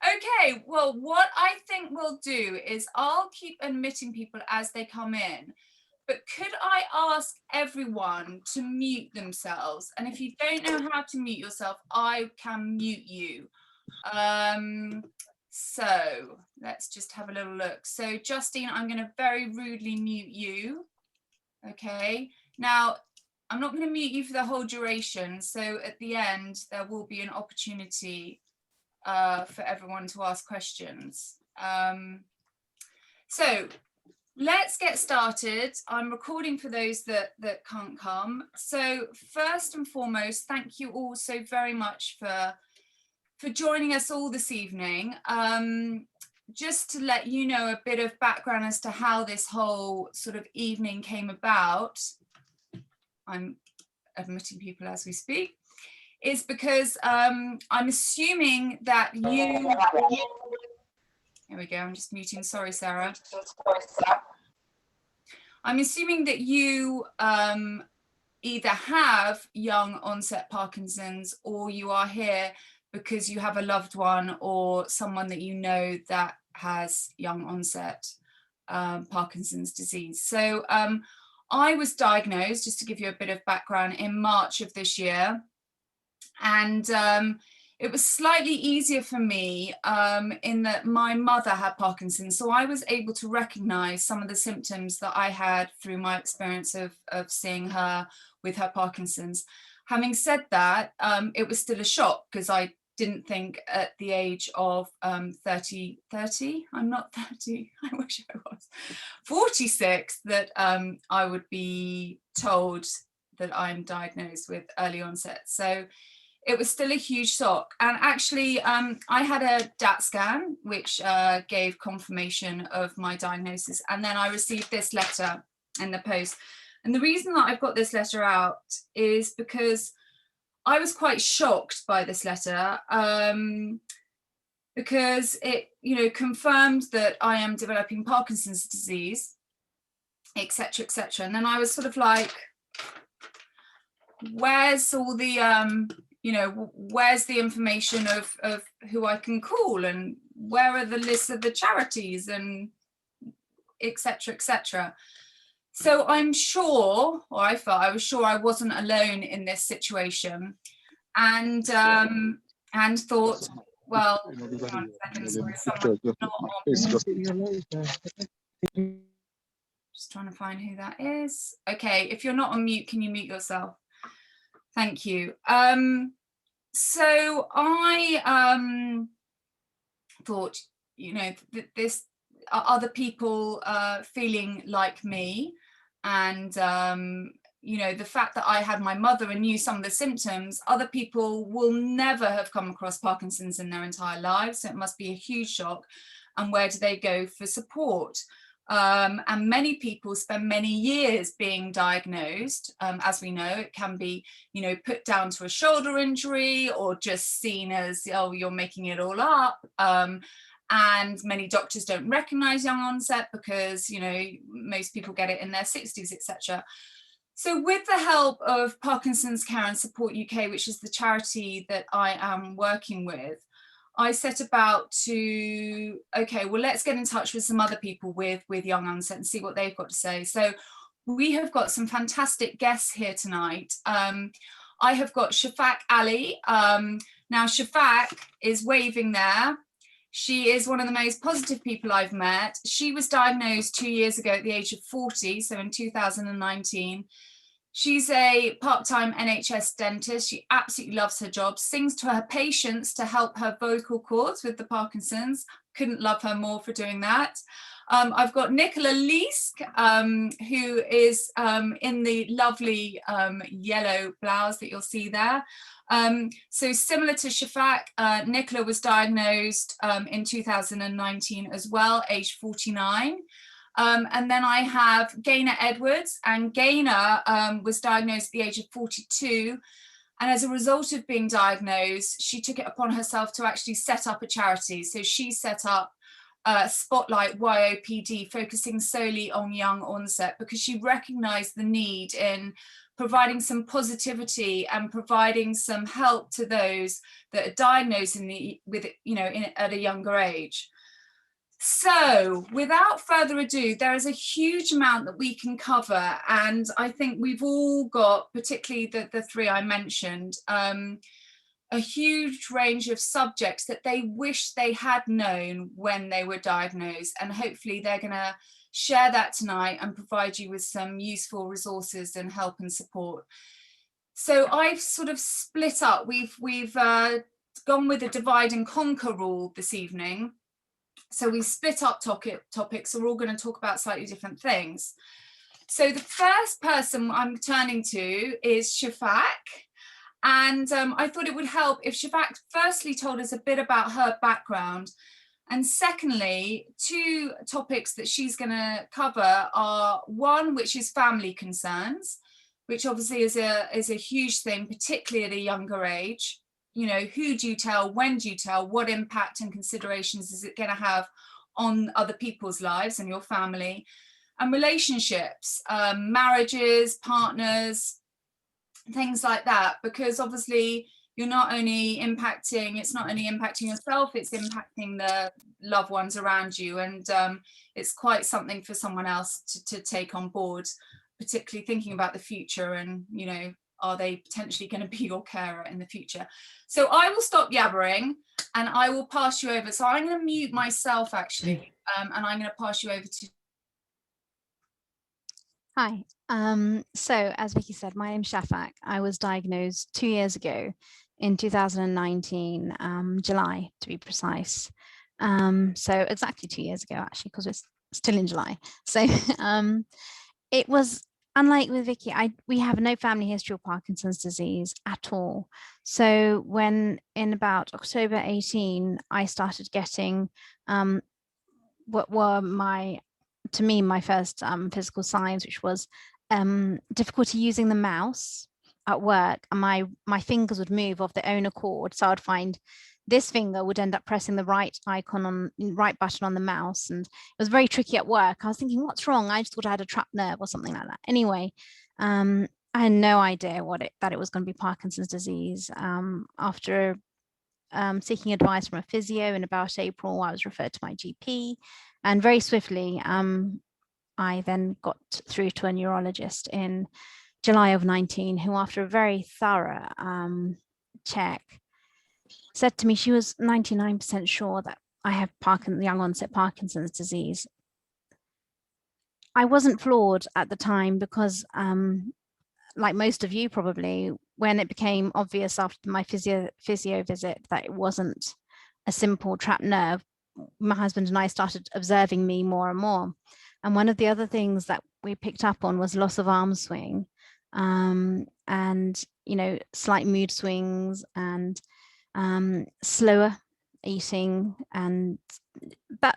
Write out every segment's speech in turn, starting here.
Okay, well, what I think we'll do is I'll keep admitting people as they come in, but could I ask everyone to mute themselves? And if you don't know how to mute yourself, I can mute you. So let's just have a little look. So Justine, I'm going to very rudely mute you. Okay, now I'm not going to mute you for the whole duration. So at the end, there will be an opportunity for everyone to ask questions. So let's get started. I'm recording for those that can't come. So first and foremost, thank you all so very much for joining us all this evening. Just to let you know a bit of background as to how this whole sort of evening came about, I'm admitting people as we speak, is because I'm assuming that you, here we go, I'm just muting, sorry Sarah. I'm assuming that you either have young onset Parkinson's or you are here because you have a loved one or someone that you know that has young onset Parkinson's disease. So I was diagnosed, just to give you a bit of background, in March of this year. And it was slightly easier for me in that my mother had Parkinson's. So I was able to recognize some of the symptoms that I had through my experience of seeing her with her Parkinson's. Having said that, it was still a shock because I didn't think at the age of 30, I'm not 30, I wish I was, 46, that I would be told that I'm diagnosed with early onset. So it was still a huge shock. And actually, I had a DAT scan, which gave confirmation of my diagnosis. And then I received this letter in the post. And the reason that I've got this letter out is because I was quite shocked by this letter because it, confirmed that I am developing Parkinson's disease, etc., etc. And then I was sort of like, where's all the, where's the information of who I can call, and where are the lists of the charities, and etc., etc. So I'm sure, or I felt I was sure I wasn't alone in this situation, and thought, well, hang on a second, sorry, just trying to find who that is. Okay, if you're not on mute, can you mute yourself? Thank you. So I thought, this other people feeling like me, and the fact that I had my mother and knew some of the symptoms, other people will never have come across Parkinson's in their entire lives, so it must be a huge shock. And where do they go for support? And many people spend many years being diagnosed. As we know, it can be, put down to a shoulder injury or just seen as, oh, you're making it all up. And many doctors don't recognize young onset because, most people get it in their 60s, etc. So with the help of Parkinson's Care and Support UK, which is the charity that I am working with, I set about to, okay, well, let's get in touch with some other people with young onset and see what they've got to say. So we have got some fantastic guests here tonight. I have got Shafaq Ali. Now, Shafaq is waving there. She is one of the most positive people I've met. She was diagnosed 2 years ago at the age of 40, so in 2019. She's a part-time NHS dentist. She absolutely loves her job, sings to her patients to help her vocal cords with the Parkinson's. Couldn't love her more for doing that. I've got Nicole Leask, who is in the lovely yellow blouse that you'll see there. So similar to Shafak, Nicola was diagnosed in 2019 as well, age 49. And then I have Gaynor Edwards, and Gaynor was diagnosed at the age of 42. And as a result of being diagnosed, she took it upon herself to actually set up a charity. So she set up Spotlight YOPD, focusing solely on young onset, because she recognized the need in providing some positivity and providing some help to those that are diagnosed at a younger age. So without further ado, there is a huge amount that we can cover, and I think we've all got, particularly the three I mentioned, a huge range of subjects that they wish they had known when they were diagnosed, and hopefully they're going to share that tonight and provide you with some useful resources and help and support. So I've sort of split up. We've gone with a divide and conquer rule this evening. So we split up topics, so we're all going to talk about slightly different things. So the first person I'm turning to is Shafak. And I thought it would help if Shafak firstly told us a bit about her background. And secondly, two topics that she's going to cover are one, which is family concerns, which obviously is a huge thing, particularly at a younger age. You know, who do you tell, when do you tell, what impact and considerations is it going to have on other people's lives and your family, and relationships, marriages, partners, things like that, because obviously you're not only impacting, it's not only impacting yourself, it's impacting the loved ones around you, and it's quite something for someone else to take on board, particularly thinking about the future and, you know, are they potentially going to be your carer in the future? So I will stop yabbering and I will pass you over. So I'm going to mute myself actually, and I'm going to pass you over to. Hi. So as Vicky said, my name's Shafak. I was diagnosed 2 years ago in 2019, July to be precise. So exactly 2 years ago, actually, because it's still in July. So it was, unlike with Vicky, we have no family history of Parkinson's disease at all. So when in about October 18, I started getting what were my first physical signs, which was difficulty using the mouse at work, and my fingers would move of their own accord. So I'd find this finger would end up pressing the right button on the mouse, and it was very tricky at work. I was thinking, what's wrong? I just thought I had a trapped nerve or something like that. Anyway, I had no idea that it was going to be Parkinson's disease. After seeking advice from a physio in about April, I was referred to my GP, and very swiftly I then got through to a neurologist in July of 19, who after a very thorough check said to me she was 99% sure that I have young onset Parkinson's disease. I wasn't floored at the time because like most of you probably, when it became obvious after my physio visit that it wasn't a simple trapped nerve, my husband and I started observing me more and more. And one of the other things that we picked up on was loss of arm swing, and, you know, slight mood swings and slower eating. And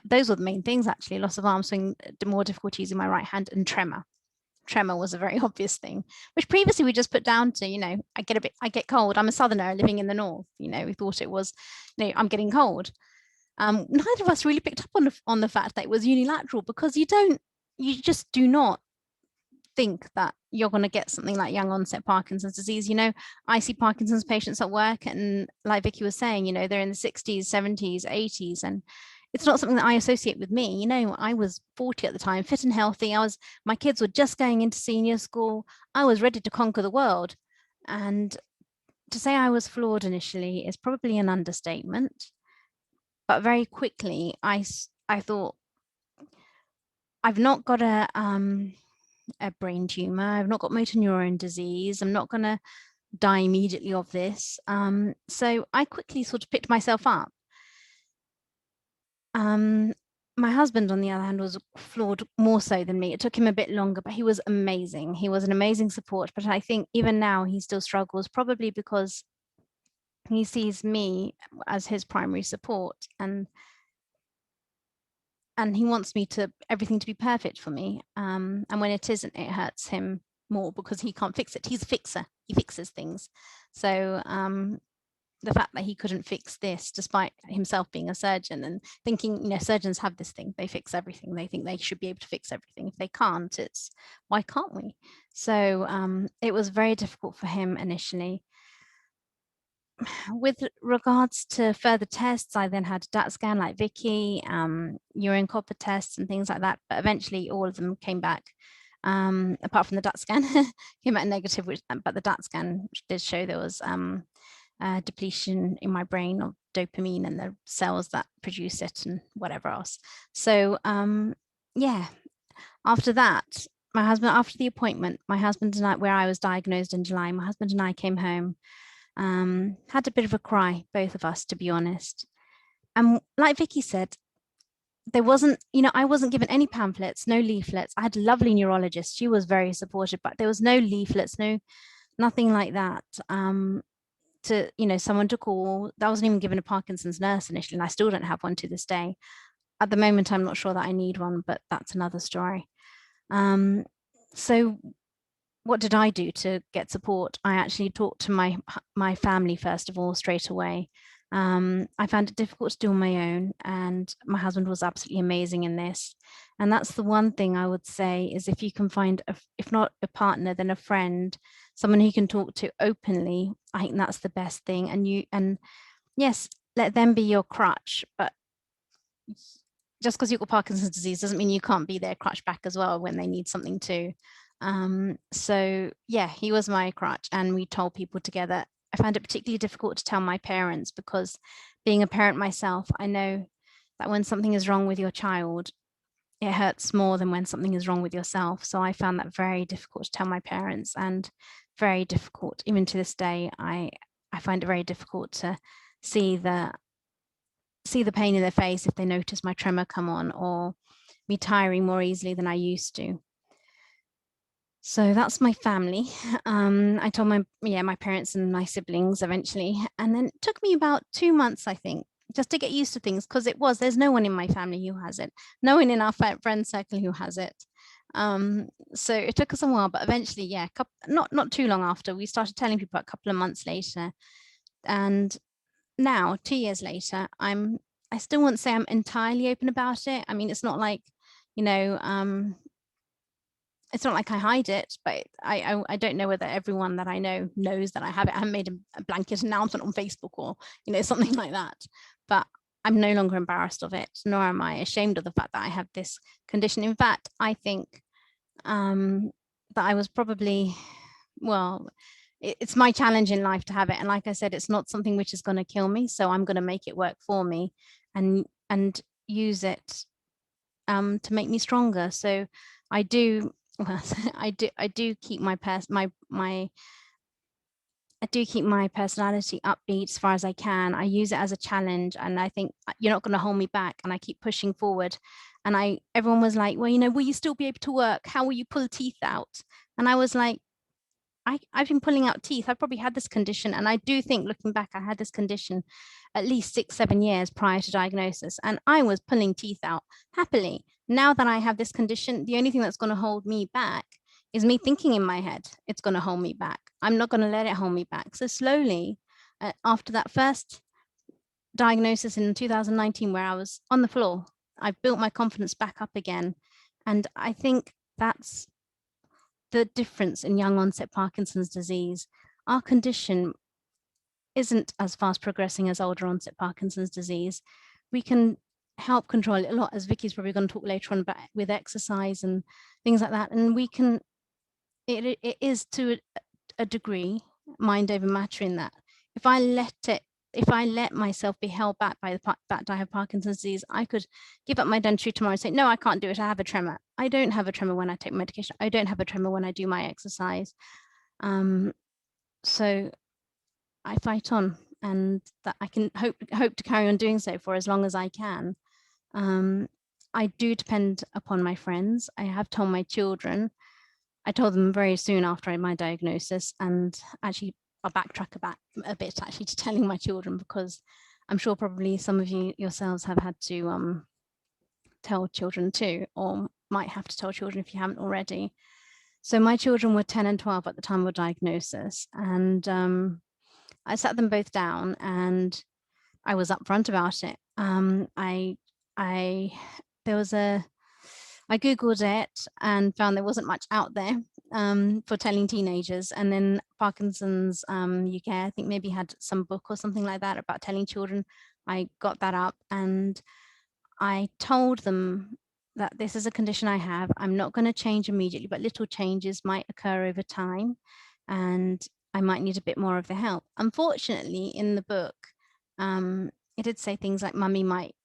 those were the main things, actually: loss of arm swing, more difficulty using my right hand, and tremor. Tremor was a very obvious thing, which previously we just put down to, you know, I get cold. I'm a southerner living in the north. You know, we thought it was, you know, I'm getting cold. Neither of us really picked up on the fact that it was unilateral, because you just do not think that you're going to get something like young onset Parkinson's disease. You know, I see Parkinson's patients at work, and like Vicky was saying, you know, they're in the 60s, 70s, 80s, and it's not something that I associate with me. You know, I was 40 at the time, fit and healthy. My kids were just going into senior school. I was ready to conquer the world. And to say I was flawed initially is probably an understatement. But very quickly, I thought, I've not got a brain tumor. I've not got motor neuron disease. I'm not going to die immediately of this. So I quickly sort of picked myself up. My husband, on the other hand, was flawed more so than me. It took him a bit longer, but he was amazing. He was an amazing support. But I think even now he still struggles, probably because he sees me as his primary support, and he wants everything to be perfect for me. And when it isn't, it hurts him more because he can't fix it. He's a fixer. He fixes things. So the fact that he couldn't fix this, despite himself being a surgeon and thinking, you know, surgeons have this thing, they fix everything. They think they should be able to fix everything. If they can't, it's why can't we? So it was very difficult for him initially. With regards to further tests, I then had a DAT scan like Vicky, urine copper tests and things like that. But eventually all of them came back, apart from the DAT scan, came back negative, but the DAT scan did show there was depletion in my brain of dopamine and the cells that produce it and whatever else. So yeah, after that, my husband, after the appointment, my husband and I, where I was diagnosed in July, my husband and I came home, had a bit of a cry, both of us, to be honest. And like Vicky said, there wasn't, I wasn't given any pamphlets, no leaflets. I had a lovely neurologist. She was very supportive, but there was no leaflets, nothing like that. To, someone to call. I wasn't even given a Parkinsons nurse initially, and I still don't have one to this day. At the moment, I'm not sure that I need one, but that's another story. So what did I do to get support? I actually talked to my family first of all, straight away. I found it difficult to do on my own, and my husband was absolutely amazing in this. And that's the one thing I would say is, if you can find, if not a partner, then a friend, someone who you can talk to openly, I think that's the best thing. And yes, let them be your crutch, but just because you've got Parkinson's disease doesn't mean you can't be their crutch back as well when they need something too. So yeah, he was my crutch, and we told people together. I found it particularly difficult to tell my parents, because being a parent myself, I know that when something is wrong with your child, it hurts more than when something is wrong with yourself. So I found that very difficult to tell my parents, and very difficult, even to this day, I find it very difficult to see the pain in their face if they notice my tremor come on, or me tiring more easily than I used to. So that's my family. I told my parents and my siblings eventually, and then it took me about 2 months, I think, just to get used to things, because there's no one in my family who has it, no one in our friend circle who has it. So it took us a while, but eventually, yeah, not too long after, we started telling people a couple of months later, and now 2 years later, I still won't say I'm entirely open about it. I mean, it's not like, it's not like I hide it, but I don't know whether everyone that I know knows that I have it. I haven't made a blanket announcement on Facebook or, something like that. But I'm no longer embarrassed of it, nor am I ashamed of the fact that I have this condition. In fact, I think that I was probably, well, it's my challenge in life to have it. And like I said, it's not something which is going to kill me. So I'm going to make it work for me and use it to make me stronger. So I do, well, I do keep my personality upbeat as far as I can. I use it as a challenge, and I think you're not going to hold me back, and I keep pushing forward. And everyone was like, well, will you still be able to work? How will you pull teeth out? And I was like, I've been pulling out teeth. I've probably had this condition. And I do think, looking back, I had this condition at least 6-7 years prior to diagnosis. And I was pulling teeth out happily. Now that I have this condition, the only thing that's going to hold me back is me thinking in my head it's going to hold me back. I'm not going to let it hold me back. So slowly, after that first diagnosis in 2019, where I was on the floor, I built my confidence back up again. And I think that's the difference in young onset Parkinson's disease. Our condition isn't as fast progressing as older onset Parkinson's disease. We can help control it a lot, as Vicky's probably going to talk later on about, with exercise and things like that. And we can, it is to a degree mind over matter, in that if I let myself be held back by the fact that I have Parkinson's disease, I could give up my dentistry tomorrow and say, no, I can't do it. I have a tremor. I don't have a tremor when I take medication. I don't have a tremor when I do my exercise. So I fight on, and that I can hope to carry on doing so for as long as I can. I do depend upon my friends. I have told my children. I told them very soon after my diagnosis, and actually I'll backtrack a bit actually to telling my children, because I'm sure probably some of you yourselves have had to tell children too, or might have to tell children if you haven't already. So my children were 10 and 12 at the time of diagnosis, and I sat them both down and I was upfront about it. I Googled it and found there wasn't much out there for telling teenagers. And then Parkinson's UK, I think maybe had some book or something like that about telling children. I got that up and I told them that this is a condition I have. I'm not going to change immediately, but little changes might occur over time and I might need a bit more of the help. Unfortunately, in the book, it did say things like mummy might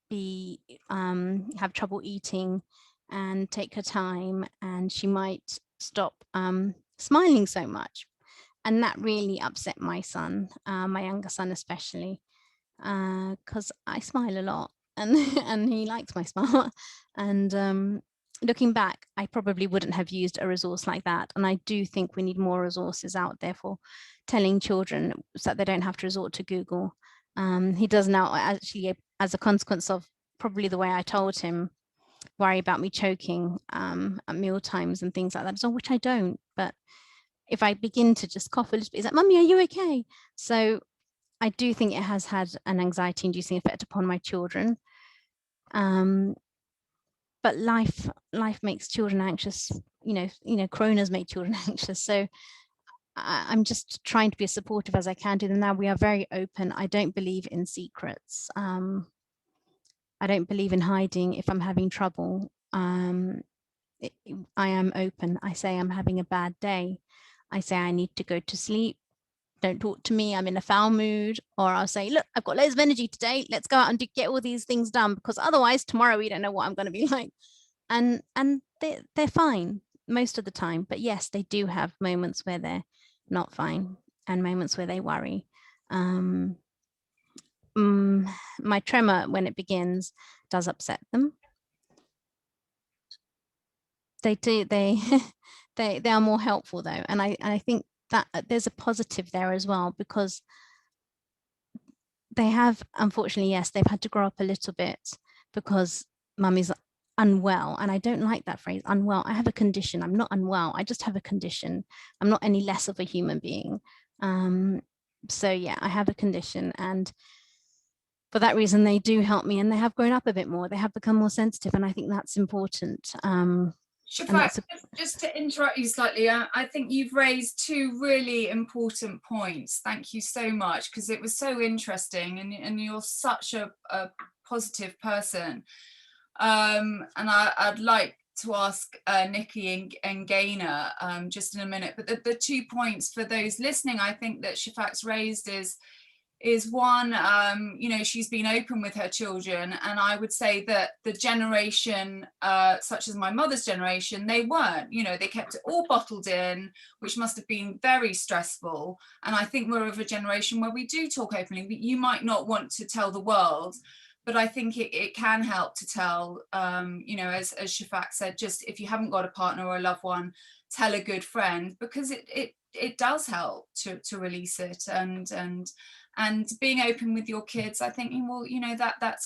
be have trouble eating and take her time, and she might stop smiling so much. And that really upset my son, my younger son especially, because I smile a lot and and he likes my smile. And looking back, I probably wouldn't have used a resource like that. And I do think we need more resources out there for telling children so that they don't have to resort to Google. He does now, actually, as a consequence of probably the way I told him, worry about me choking at meal times and things like that, so which I don't. But if I begin to just cough a little bit, he's like, "Mummy, are you okay?" So I do think it has had an anxiety-inducing effect upon my children. But life makes children anxious. Coronas make children anxious. So I'm just trying to be as supportive as I can to them now. We are very open. I don't believe in secrets. I don't believe in hiding if I'm having trouble. I am open. I say I'm having a bad day. I say I need to go to sleep. Don't talk to me, I'm in a foul mood. Or I'll say, look, I've got loads of energy today. Let's go out and get all these things done, because otherwise tomorrow we don't know what I'm going to be like. And they're fine most of the time. But yes, they do have moments where they're not fine and moments where they worry. My tremor, when it begins, does upset them. They do, they are more helpful though. And I think that there's a positive there as well, because they have, unfortunately, yes, they've had to grow up a little bit because mummy's unwell. And I don't like that phrase, unwell. I have a condition. I'm not unwell. I just have a condition. I'm not any less of a human being. So yeah, I have a condition, and for that reason, they do help me, and they have grown up a bit more. They have become more sensitive, and I think that's important. Shafak, just to interrupt you slightly, I think you've raised two really important points. Thank you so much, because it was so interesting, and you're such a positive person. And I'd like to ask Nikki and Gaynor just in a minute, but the 2 points for those listening, I think that Shafak's raised is one, she's been open with her children, and I would say that the generation, such as my mother's generation, they weren't, they kept it all bottled in, which must have been very stressful. And I think we're of a generation where we do talk openly. You might not want to tell the world, but I think it can help to tell, as Shafak said, just if you haven't got a partner or a loved one, tell a good friend, because it does help to release it. And being open with your kids, I think, well, that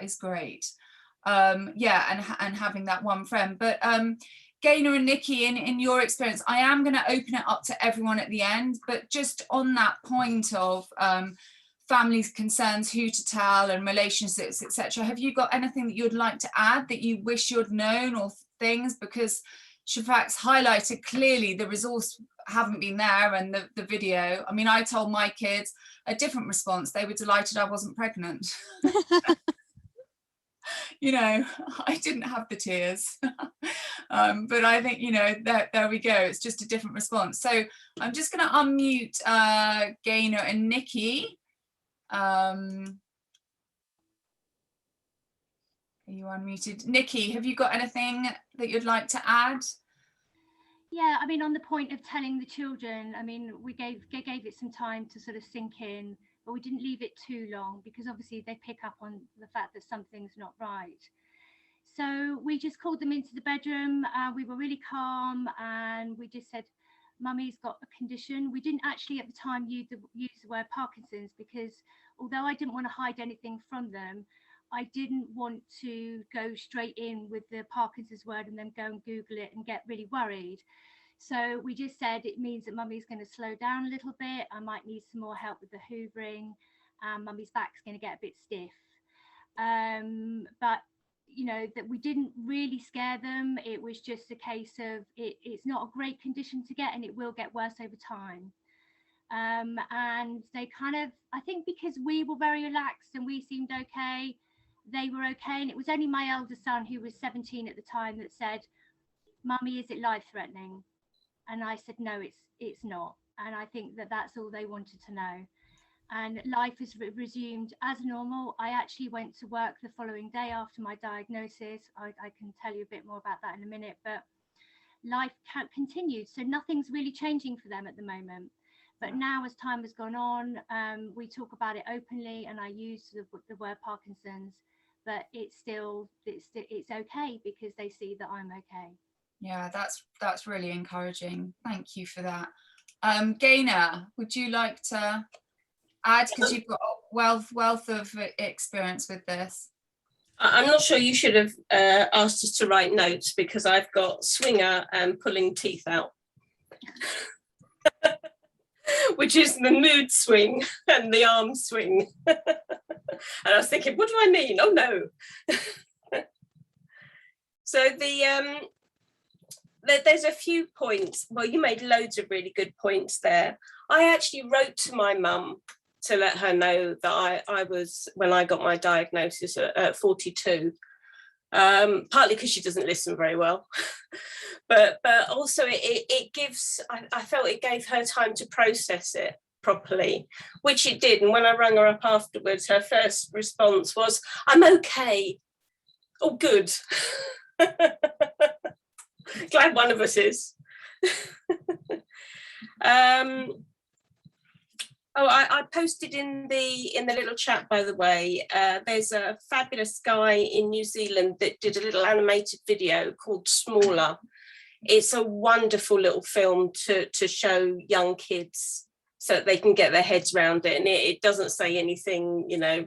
is great. And having that one friend. But Gaynor and Nikki, in your experience, I am going to open it up to everyone at the end, but just on that point of families' concerns, who to tell, and relationships, etc. Have you got anything that you'd like to add that you wish you'd known, or things? Because Shafak's highlighted clearly the resource haven't been there, and the video. I mean, I told my kids a different response. They were delighted I wasn't pregnant. I didn't have the tears. But I think, there we go. It's just a different response. So I'm just going to unmute Gaynor and Nikki. Are you unmuted? Nikki, have you got anything that you'd like to add? Yeah, I mean, on the point of telling the children, I mean, we gave it some time to sort of sink in, but we didn't leave it too long, because obviously they pick up on the fact that something's not right. So we just called them into the bedroom. We were really calm, and we just said, Mummy's got a condition. We didn't actually at the time use the word Parkinson's, because although I didn't want to hide anything from them, I didn't want to go straight in with the Parkinson's word and then go and Google it and get really worried. So we just said it means that Mummy's going to slow down a little bit. I might need some more help with the hoovering. Mummy's back's going to get a bit stiff. But you know, that we didn't really scare them. It was just a case of it's not a great condition to get, and it will get worse over time. And they kind of, I think because we were very relaxed and we seemed okay, they were okay. And it was only my elder son, who was 17 at the time, that said, "Mummy, is it life-threatening?" And I said, "No, it's not." And I think that that's all they wanted to know. And life has resumed as normal. I actually went to work the following day after my diagnosis. I can tell you a bit more about that in a minute, but life continued. So nothing's really changing for them at the moment. But now, as time has gone on, we talk about it openly, and I use the word Parkinson's, but it's okay because they see that I'm okay. Yeah, that's really encouraging. Thank you for that. Gaynor, would you like to add, because you've got a wealth of experience with this? I'm not sure you should have asked us to write notes, because I've got swinger and pulling teeth out, which is the mood swing and the arm swing. And I was thinking, what do I mean? Oh no. So there's a few points. Well, you made loads of really good points there. I actually wrote to my mum to let her know that I was, when I got my diagnosis at 42, partly because she doesn't listen very well, but also it gives, I felt it gave her time to process it properly, which it did. And when I rang her up afterwards, her first response was, "I'm okay." Oh, good. Glad one of us is. Oh, I posted in the little chat, by the way, there's a fabulous guy in New Zealand that did a little animated video called Smaller. It's a wonderful little film to show young kids so that they can get their heads around it. And it doesn't say anything, you know,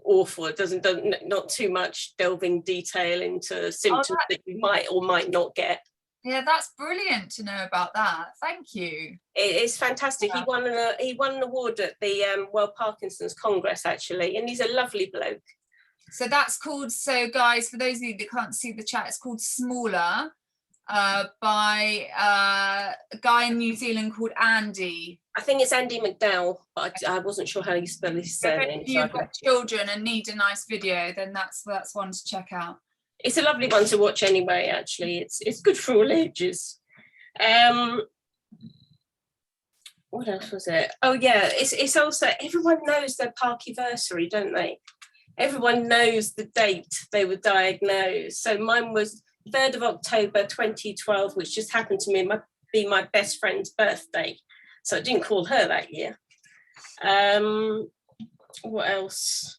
awful. It doesn't not too much delving detail into symptoms that you might or might not get. Yeah, that's brilliant to know about that. Thank you. It's fantastic. Yeah. He won an award at the World Parkinson's Congress, actually, and he's a lovely bloke. So that's called, so guys, for those of you that can't see the chat, it's called Smaller, by a guy in New Zealand called Andy. I think it's Andy McDowell, but I wasn't sure how you spell his surname. If you've got children and need a nice video, then that's one to check out. It's a lovely one to watch anyway, actually. It's good for all ages. What else was it? Oh yeah, it's also, everyone knows their Parkiversary, don't they? Everyone knows the date they were diagnosed. So mine was 3rd of October 2012, which just happened to be my best friend's birthday. So I didn't call her that year. What else?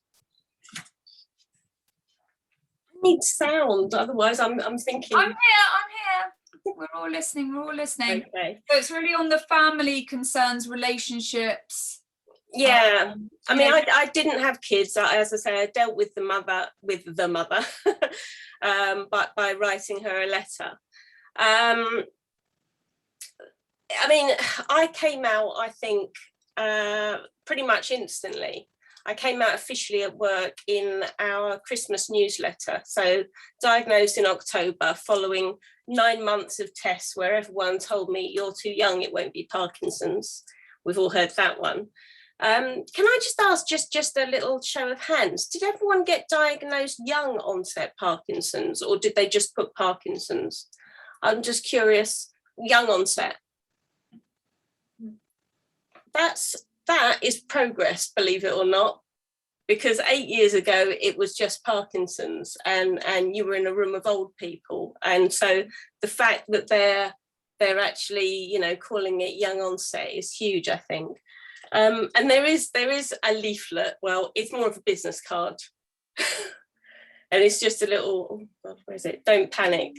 Need sound, otherwise I'm thinking. I'm here. We're all listening. Okay. So it's really on the family concerns, relationships. Yeah, I mean, I didn't have kids. As I say, I dealt with the mother, but by writing her a letter. I mean, I came out, I think, pretty much instantly. I came out officially at work in our Christmas newsletter. So diagnosed in October, following 9 months of tests where everyone told me, "You're too young, it won't be Parkinson's." We've all heard that one. Can I just ask, just a little show of hands, did everyone get diagnosed young onset Parkinson's, or did they just put Parkinson's? I'm just curious. Young onset. That is progress, believe it or not, because 8 years ago it was just Parkinson's, and you were in a room of old people, and so the fact that they're actually, you know, calling it young onset is huge, I think. And there is a leaflet. Well, it's more of a business card, and it's just a little, oh God, where is it? Don't panic.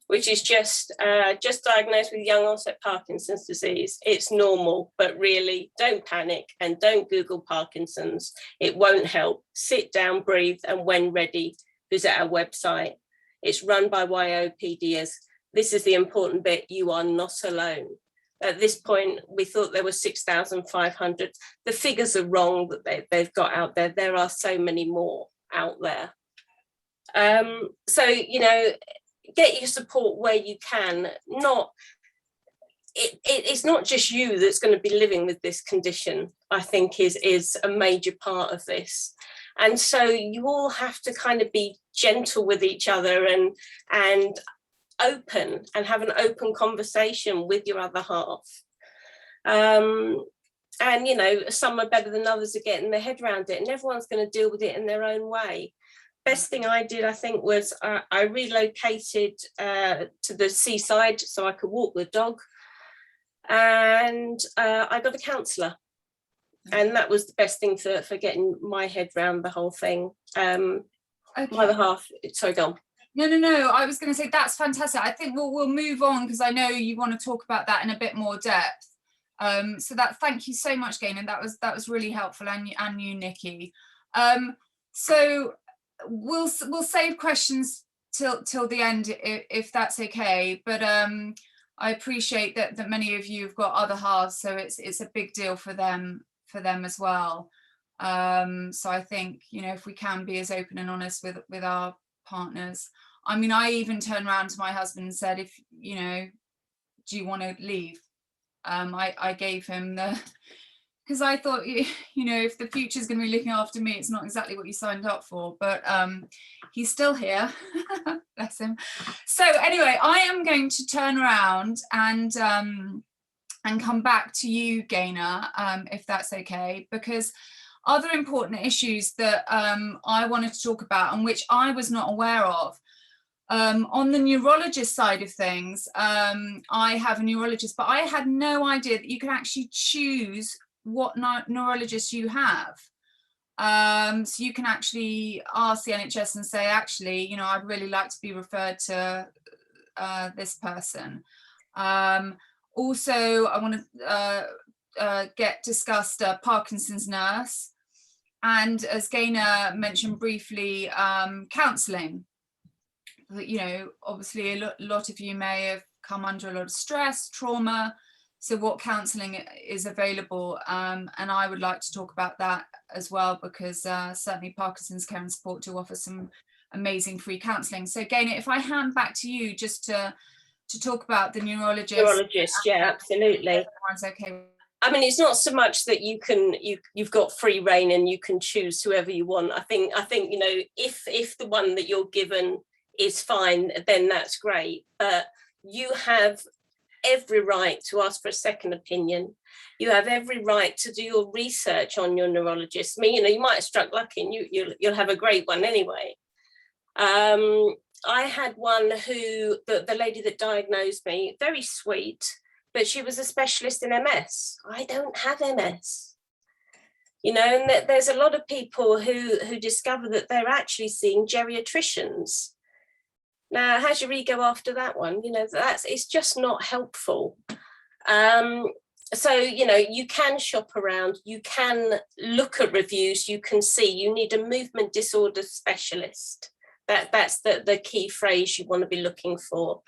Which is just diagnosed with young onset Parkinson's disease. It's normal, but really don't panic and don't Google Parkinson's. It won't help. Sit down, breathe, and when ready, visit our website. It's run by YOPD. This is the important bit. You are not alone. At this point, we thought there were 6,500. The figures are wrong that they've got out there. There are so many more out there. So, you know, get your support where you can. It's not just you that's going to be living with this condition, I think is a major part of this. And so you all have to kind of be gentle with each other and open and have an open conversation with your other half. And, you know, some are better than others at getting their head around it, and everyone's going to deal with it in their own way. Best thing I did, I think, was I relocated to the seaside so I could walk the dog. And I got a counsellor, and that was the best thing for getting my head around the whole thing. Okay. My other half, sorry, go on. No, I was going to say that's fantastic. I think we'll move on, because I know you want to talk about that in a bit more depth. So thank you so much, Gaynor. That was really helpful, and you, Nikki. So we'll save questions till the end if that's okay. But I appreciate that many of you have got other halves, so it's a big deal for them as well. So I think, you know, if we can be as open and honest with our partners. I mean, I even turned around to my husband and said, if, you know, do you want to leave? I gave him because I thought, you know, if the future is going to be looking after me, it's not exactly what you signed up for, but he's still here. Bless him. So anyway, I am going to turn around and come back to you, Gaynor, if that's okay, because other important issues that I wanted to talk about, and which I was not aware of. On the neurologist side of things, I have a neurologist, but I had no idea that you can actually choose what neurologist you have. So you can actually ask the NHS and say, actually, you know, I'd really like to be referred to this person. Also, I want to get discussed Parkinsons Nurse, and as Gaynor mentioned briefly, counselling. You know, obviously a lot of you may have come under a lot of stress, trauma, so what counselling is available, and I would like to talk about that as well, because certainly Parkinson's Care and Support do offer some amazing free counselling. So Gaynor, if I hand back to you just to talk about the neurologist. Yeah, absolutely. Okay. I mean, it's not so much that you've got free reign and you can choose whoever you want. I think, you know, if the one that you're given is fine, then that's great. But you have every right to ask for a second opinion. You have every right to do your research on your neurologist. I mean, you know, you might have struck lucky and you'll have a great one anyway. I had one who, the lady that diagnosed me, very sweet, but she was a specialist in MS. I don't have MS. You know, and there's a lot of people who discover that they're actually seeing geriatricians. Now, how do you really go after that one? You know, it's just not helpful. So, you know, you can shop around, you can look at reviews, you can see. You need a movement disorder specialist. That's the key phrase you want to be looking for.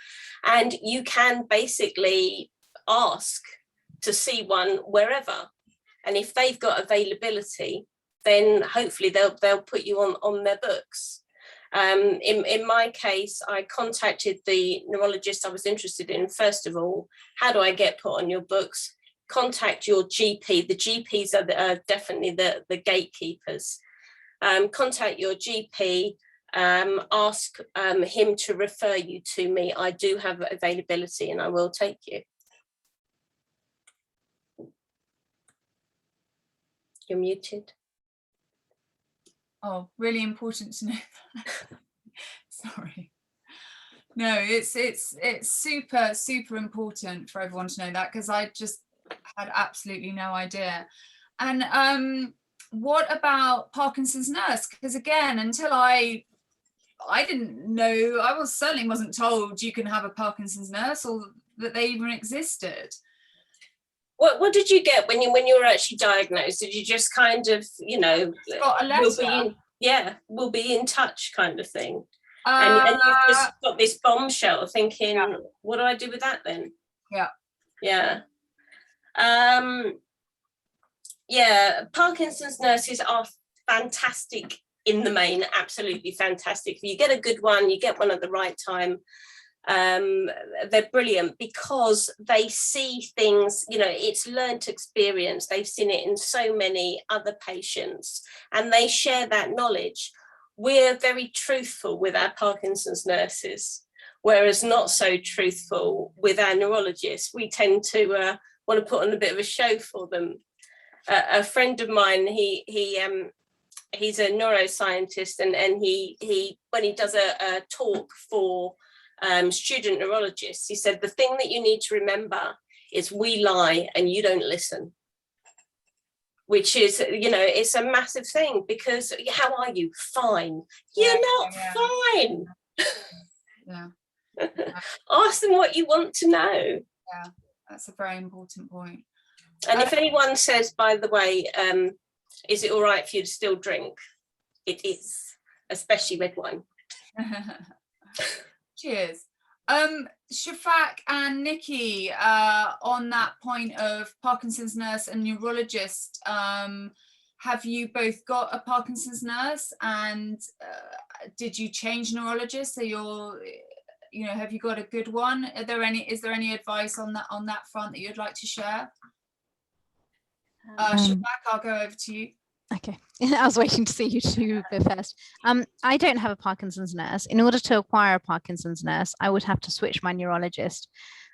And you can basically ask to see one wherever. And if they've got availability, then hopefully they'll put you on their books. In my case, I contacted the neurologist I was interested in. First of all, how do I get put on your books? Contact your GP. The GPs are definitely the gatekeepers. Contact your GP, ask him to refer you to me. I do have availability and I will take you. You're muted. Oh, really important to know that. Sorry. No, it's super important for everyone to know that, because I just had absolutely no idea. And what about Parkinson's Nurse? Because again, until I didn't know, I certainly wasn't told you can have a Parkinson's Nurse or that they even existed. What did you get when you were actually diagnosed? Did you just kind of, you know, got a letter. We'll be in touch kind of thing? And you've just got this bombshell thinking, yeah. What do I do with that then? Yeah. Yeah. Yeah, Parkinson's nurses are fantastic in the main, absolutely fantastic. If you get a good one, you get one at the right time. They're brilliant because they see things, you know, it's learnt experience. They've seen it in so many other patients and they share that knowledge. We're very truthful with our Parkinson's nurses, whereas not so truthful with our neurologists. We tend to want to put on a bit of a show for them. A friend of mine, he's a neuroscientist, and he when he does a talk for student neurologists, he said the thing that you need to remember is we lie and you don't listen, which is, you know, it's a massive thing, because how are you? Fine. You're not fine. Yeah. Ask them what you want to know. Yeah, that's a very important point. And if anyone says, by the way, is it all right for you to still drink? It is, especially red wine. Cheers. Shafak and Nikki, on that point of Parkinson's nurse and neurologist, have you both got a Parkinson's nurse, and did you change neurologist? So you're, you know, have you got a good one? Is there any advice on that front that you'd like to share? Shafak, I'll go over to you. Okay, I was waiting to see you two go first. I don't have a Parkinson's nurse. In order to acquire a Parkinson's nurse, I would have to switch my neurologist.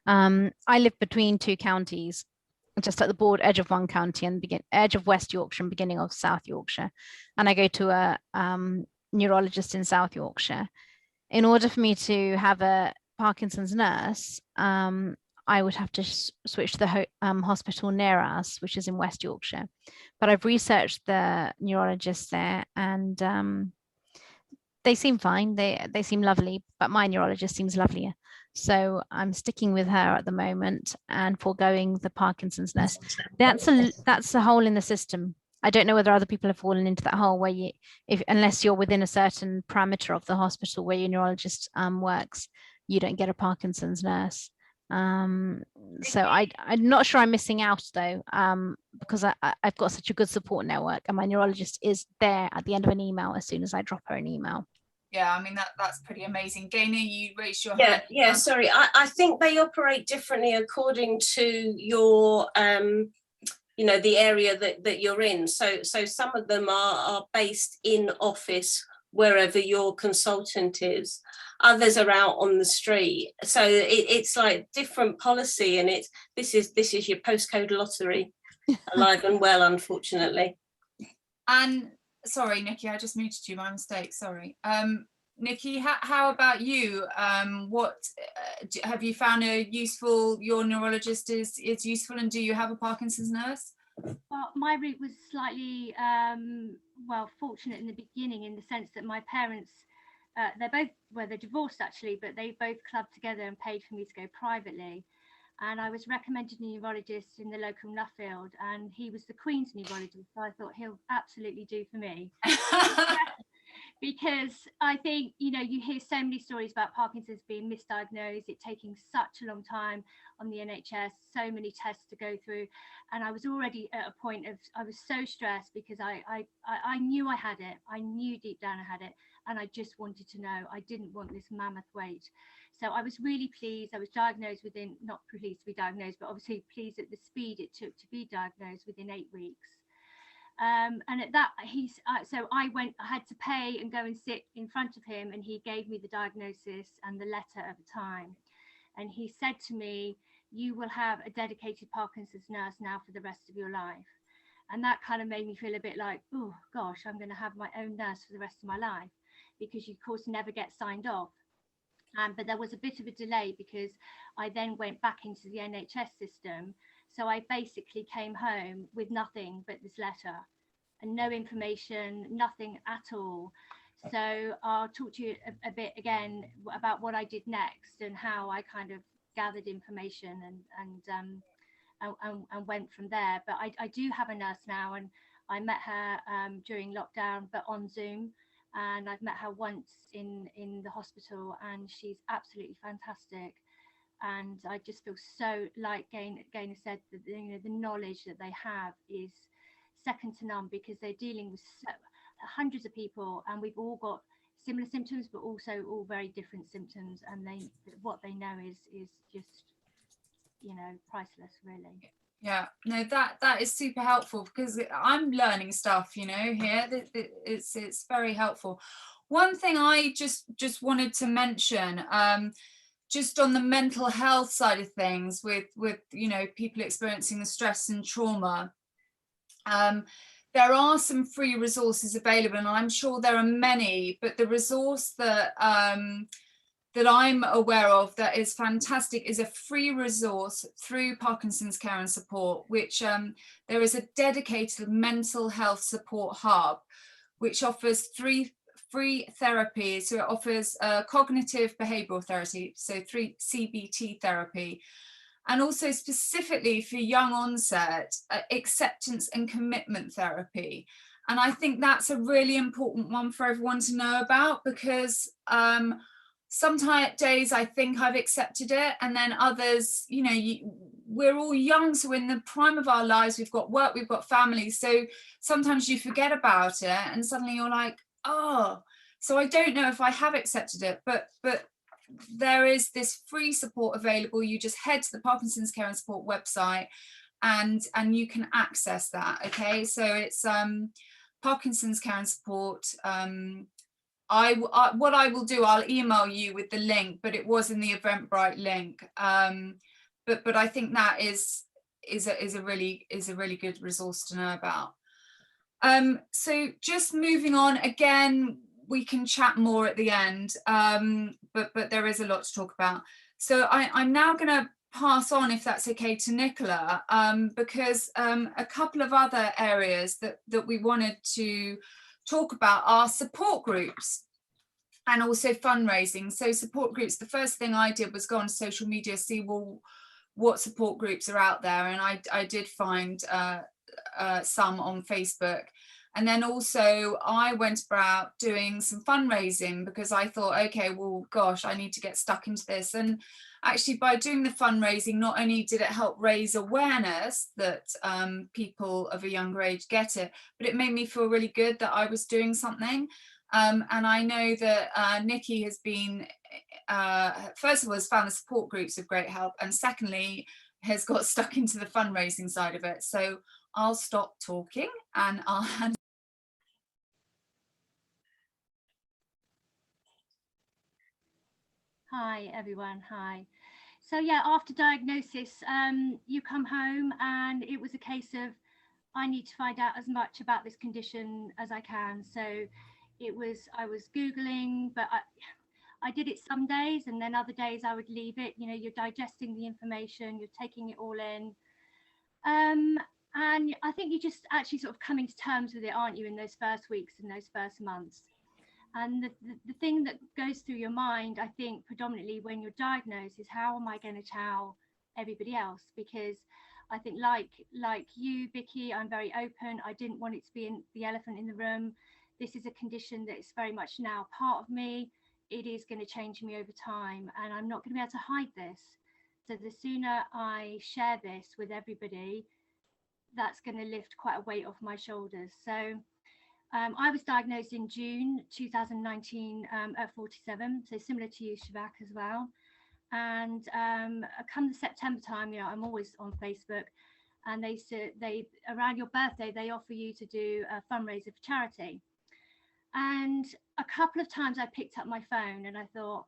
I live between two counties, just at the border edge of one county and edge of West Yorkshire and beginning of South Yorkshire. And I go to a neurologist in South Yorkshire. In order for me to have a Parkinson's nurse, I would have to switch to the hospital near us, which is in West Yorkshire. But I've researched the neurologists there, and they seem fine. They seem lovely, but my neurologist seems lovelier. So I'm sticking with her at the moment and foregoing the Parkinson's nurse. That's a hole in the system. I don't know whether other people have fallen into that hole where unless you're within a certain parameter of the hospital where your neurologist works, you don't get a Parkinson's nurse. So I'm not sure I'm missing out though, because I've got such a good support network, and my neurologist is there at the end of an email as soon as I drop her an email. Yeah, I mean, that's pretty amazing. Gaynor, you raised your hand. Yeah, sorry. I think they operate differently according to your you know, the area that you're in. So some of them are based in office wherever your consultant is. Others are out on the street. So it's like different policy, and this is your postcode lottery, alive and well, unfortunately. And sorry, Nikki, I just muted you, my mistake, sorry. Nikki, how about you? What have you found your neurologist is useful, and do you have a Parkinson's nurse? Well, my route was slightly well, fortunate in the beginning, in the sense that my parents, they're divorced actually, but they both clubbed together and paid for me to go privately. And I was recommended a neurologist in the local Nuffield, and he was the Queen's neurologist, so I thought he'll absolutely do for me. Because I think, you know, you hear so many stories about Parkinson's being misdiagnosed, it taking such a long time on the NHS, so many tests to go through. And I was already at a point of, I was so stressed because I knew I had it. I knew deep down I had it. And I just wanted to know. I didn't want this mammoth wait. So I was really pleased. I was diagnosed within, not pleased to be diagnosed, but obviously pleased at the speed it took to be diagnosed within 8 weeks. And at that, so I had to pay and go and sit in front of him, and he gave me the diagnosis and the letter at the time. And he said to me, you will have a dedicated Parkinson's nurse now for the rest of your life. And that kind of made me feel a bit like, oh gosh, I'm going to have my own nurse for the rest of my life, because you of course never get signed off. But there was a bit of a delay because I then went back into the NHS system. So I basically came home with nothing but this letter and no information, nothing at all. So I'll talk to you a bit again about what I did next and how I kind of gathered information and went from there. But I do have a nurse now, and I met her during lockdown, but on Zoom. And I've met her once in the hospital, and she's absolutely fantastic. And I just feel so, like Gaynor said, that, you know, the knowledge that they have is second to none, because they're dealing with hundreds of people, and we've all got similar symptoms, but also all very different symptoms, and what they know is just, you know, priceless, really. Yeah, no, that is super helpful, because I'm learning stuff, you know, here. It's very helpful. One thing I just wanted to mention, just on the mental health side of things, with you know, people experiencing the stress and trauma, there are some free resources available, and I'm sure there are many, but the resource that that I'm aware of that is fantastic is a free resource through Parkinson's Care and Support, which there is a dedicated mental health support hub, which offers 3 free therapies. So it offers cognitive behavioral therapy, so 3 CBT therapy, and also specifically for young onset, acceptance and commitment therapy. And I think that's a really important one for everyone to know about, because sometimes days I think I've accepted it, and then others, you know, we're all young, so in the prime of our lives, we've got work, we've got family, so sometimes you forget about it, and suddenly you're like, oh, so I don't know if I have accepted it, but there is this free support available. You just head to the Parkinson's Care and Support website, and you can access that. Okay, so it's Parkinson's Care and Support. What I will do, I'll email you with the link, but it was in the Eventbrite link. But I think that is a really good resource to know about. So just moving on, again, we can chat more at the end, but there is a lot to talk about. So I'm now going to pass on, if that's okay, to Nicola, because a couple of other areas that we wanted to talk about are support groups and also fundraising. So support groups, the first thing I did was go on social media, see, well, what support groups are out there, and I did find some on Facebook. And then also I went about doing some fundraising, because I thought, okay, well, gosh, I need to get stuck into this. And actually, by doing the fundraising, not only did it help raise awareness that people of a younger age get it, but it made me feel really good that I was doing something. And I know that Nikki has been, first of all, has found the support groups of great help, and secondly, has got stuck into the fundraising side of it. So I'll stop talking and I'll hand. Hi everyone, hi. So yeah, after diagnosis, you come home, and it was a case of, I need to find out as much about this condition as I can. So I was Googling, but I did it some days, and then other days I would leave it. You know, you're digesting the information, you're taking it all in. And I think you just actually sort of coming to terms with it, aren't you, in those first weeks and those first months. And the thing that goes through your mind, I think, predominantly when you're diagnosed, is how am I going to tell everybody else? Because I think, like you, Vicky, I'm very open. I didn't want it to be the elephant in the room. This is a condition that is very much now part of me. It is going to change me over time, and I'm not going to be able to hide this. So the sooner I share this with everybody, that's going to lift quite a weight off my shoulders. So I was diagnosed in June 2019 at 47, so similar to you, Shafak, as well. And come the September time, you know, I'm always on Facebook, and they around your birthday, they offer you to do a fundraiser for charity. And a couple of times I picked up my phone and I thought,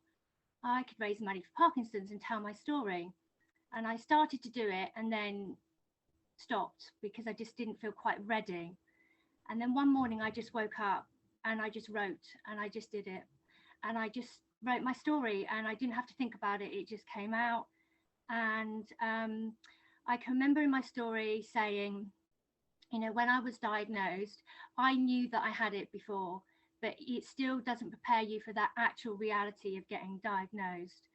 I could raise money for Parkinson's and tell my story. And I started to do it, and then stopped because I just didn't feel quite ready. And then one morning I just woke up and I just wrote, and I just did it. And I just wrote my story, and I didn't have to think about it. It just came out. And I can remember in my story saying, you know, when I was diagnosed, I knew that I had it before, but it still doesn't prepare you for that actual reality of getting diagnosed.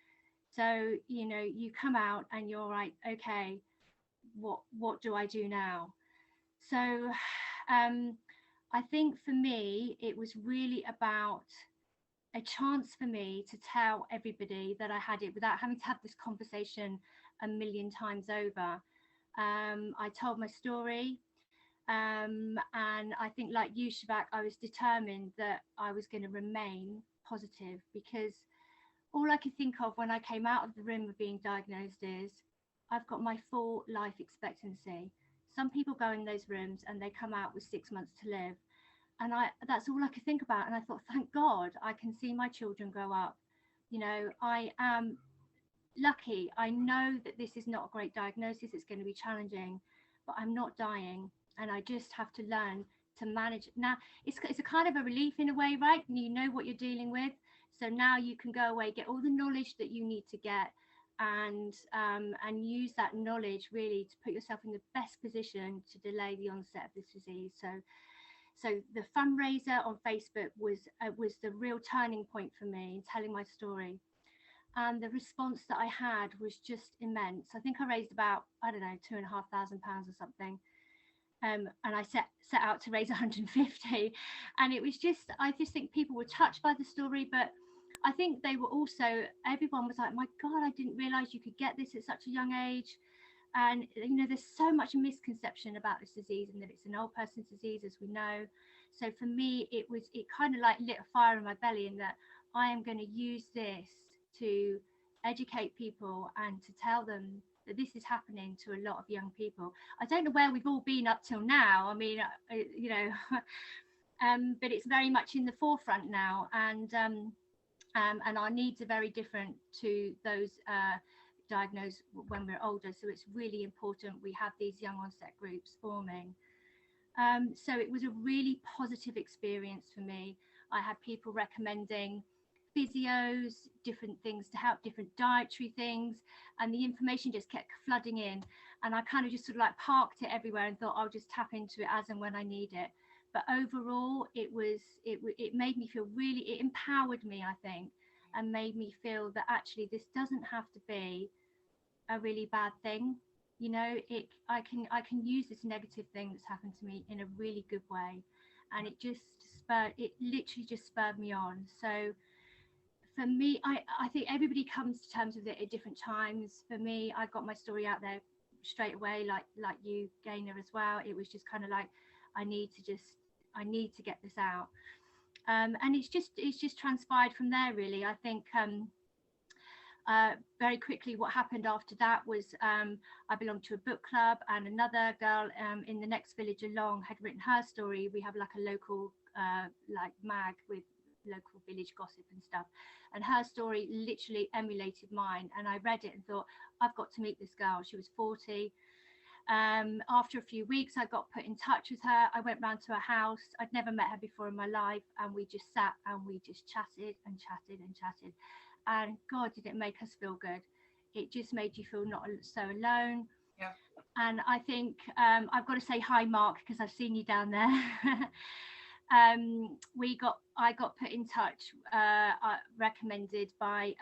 So, you know, you come out and you're like, okay, what do I do now? So I think for me, it was really about a chance for me to tell everybody that I had it without having to have this conversation a million times over. I told my story. And I think, like you, Shafak, I was determined that I was going to remain positive, because all I could think of when I came out of the room of being diagnosed is, I've got my full life expectancy. Some people go in those rooms and they come out with 6 months to live. And that's all I could think about. And I thought, thank God I can see my children grow up. You know, I am lucky. I know that this is not a great diagnosis. It's going to be challenging, but I'm not dying. And I just have to learn to manage. Now, it's a kind of a relief in a way, right? You know what you're dealing with. So now you can go away, get all the knowledge that you need to get, and use that knowledge really to put yourself in the best position to delay the onset of this disease. So the fundraiser on Facebook was the real turning point for me in telling my story. And the response that I had was just immense. I think I raised about, I don't know, £2,500 or something. And I set out to raise 150. And it was just, I just think people were touched by the story, but I think they were also, everyone was like, my God, I didn't realize you could get this at such a young age. And, you know, there's so much misconception about this disease, and that it's an old person's disease, as we know. So for me, it kind of like lit a fire in my belly, in that I am going to use this to educate people and to tell them that this is happening to a lot of young people. I don't know where we've all been up till now. I mean, you know, but it's very much in the forefront now, and our needs are very different to those diagnosed when we're older. So it's really important we have these young onset groups forming. So it was a really positive experience for me. I had people recommending physios, different things to help, different dietary things, and the information just kept flooding in. And I kind of just sort of like parked it everywhere and thought I'll just tap into it as and when I need it. But overall, it made me feel really, it empowered me, I think, and made me feel that actually this doesn't have to be a really bad thing. You know, I can use this negative thing that's happened to me in a really good way. And it literally just spurred me on. So for me, I think everybody comes to terms with it at different times. For me, I got my story out there straight away, like you, Gaynor, as well. It was just kind of like, I need to get this out. And it's just transpired from there, really. I think very quickly what happened after that was I belonged to a book club, and another girl in the next village along had written her story. We have like a local like mag with local village gossip and stuff, and her story literally emulated mine. And I read it and thought, I've got to meet this girl. She was 40. After a few weeks, I got put in touch with her. I went round to her house. I'd never met her before in my life, and we just sat and we just chatted and chatted and chatted. And God, did it make us feel good. It just made you feel not so alone. Yeah. And I think I've got to say hi, Mark, because I've seen you down there. I got put in touch, recommended by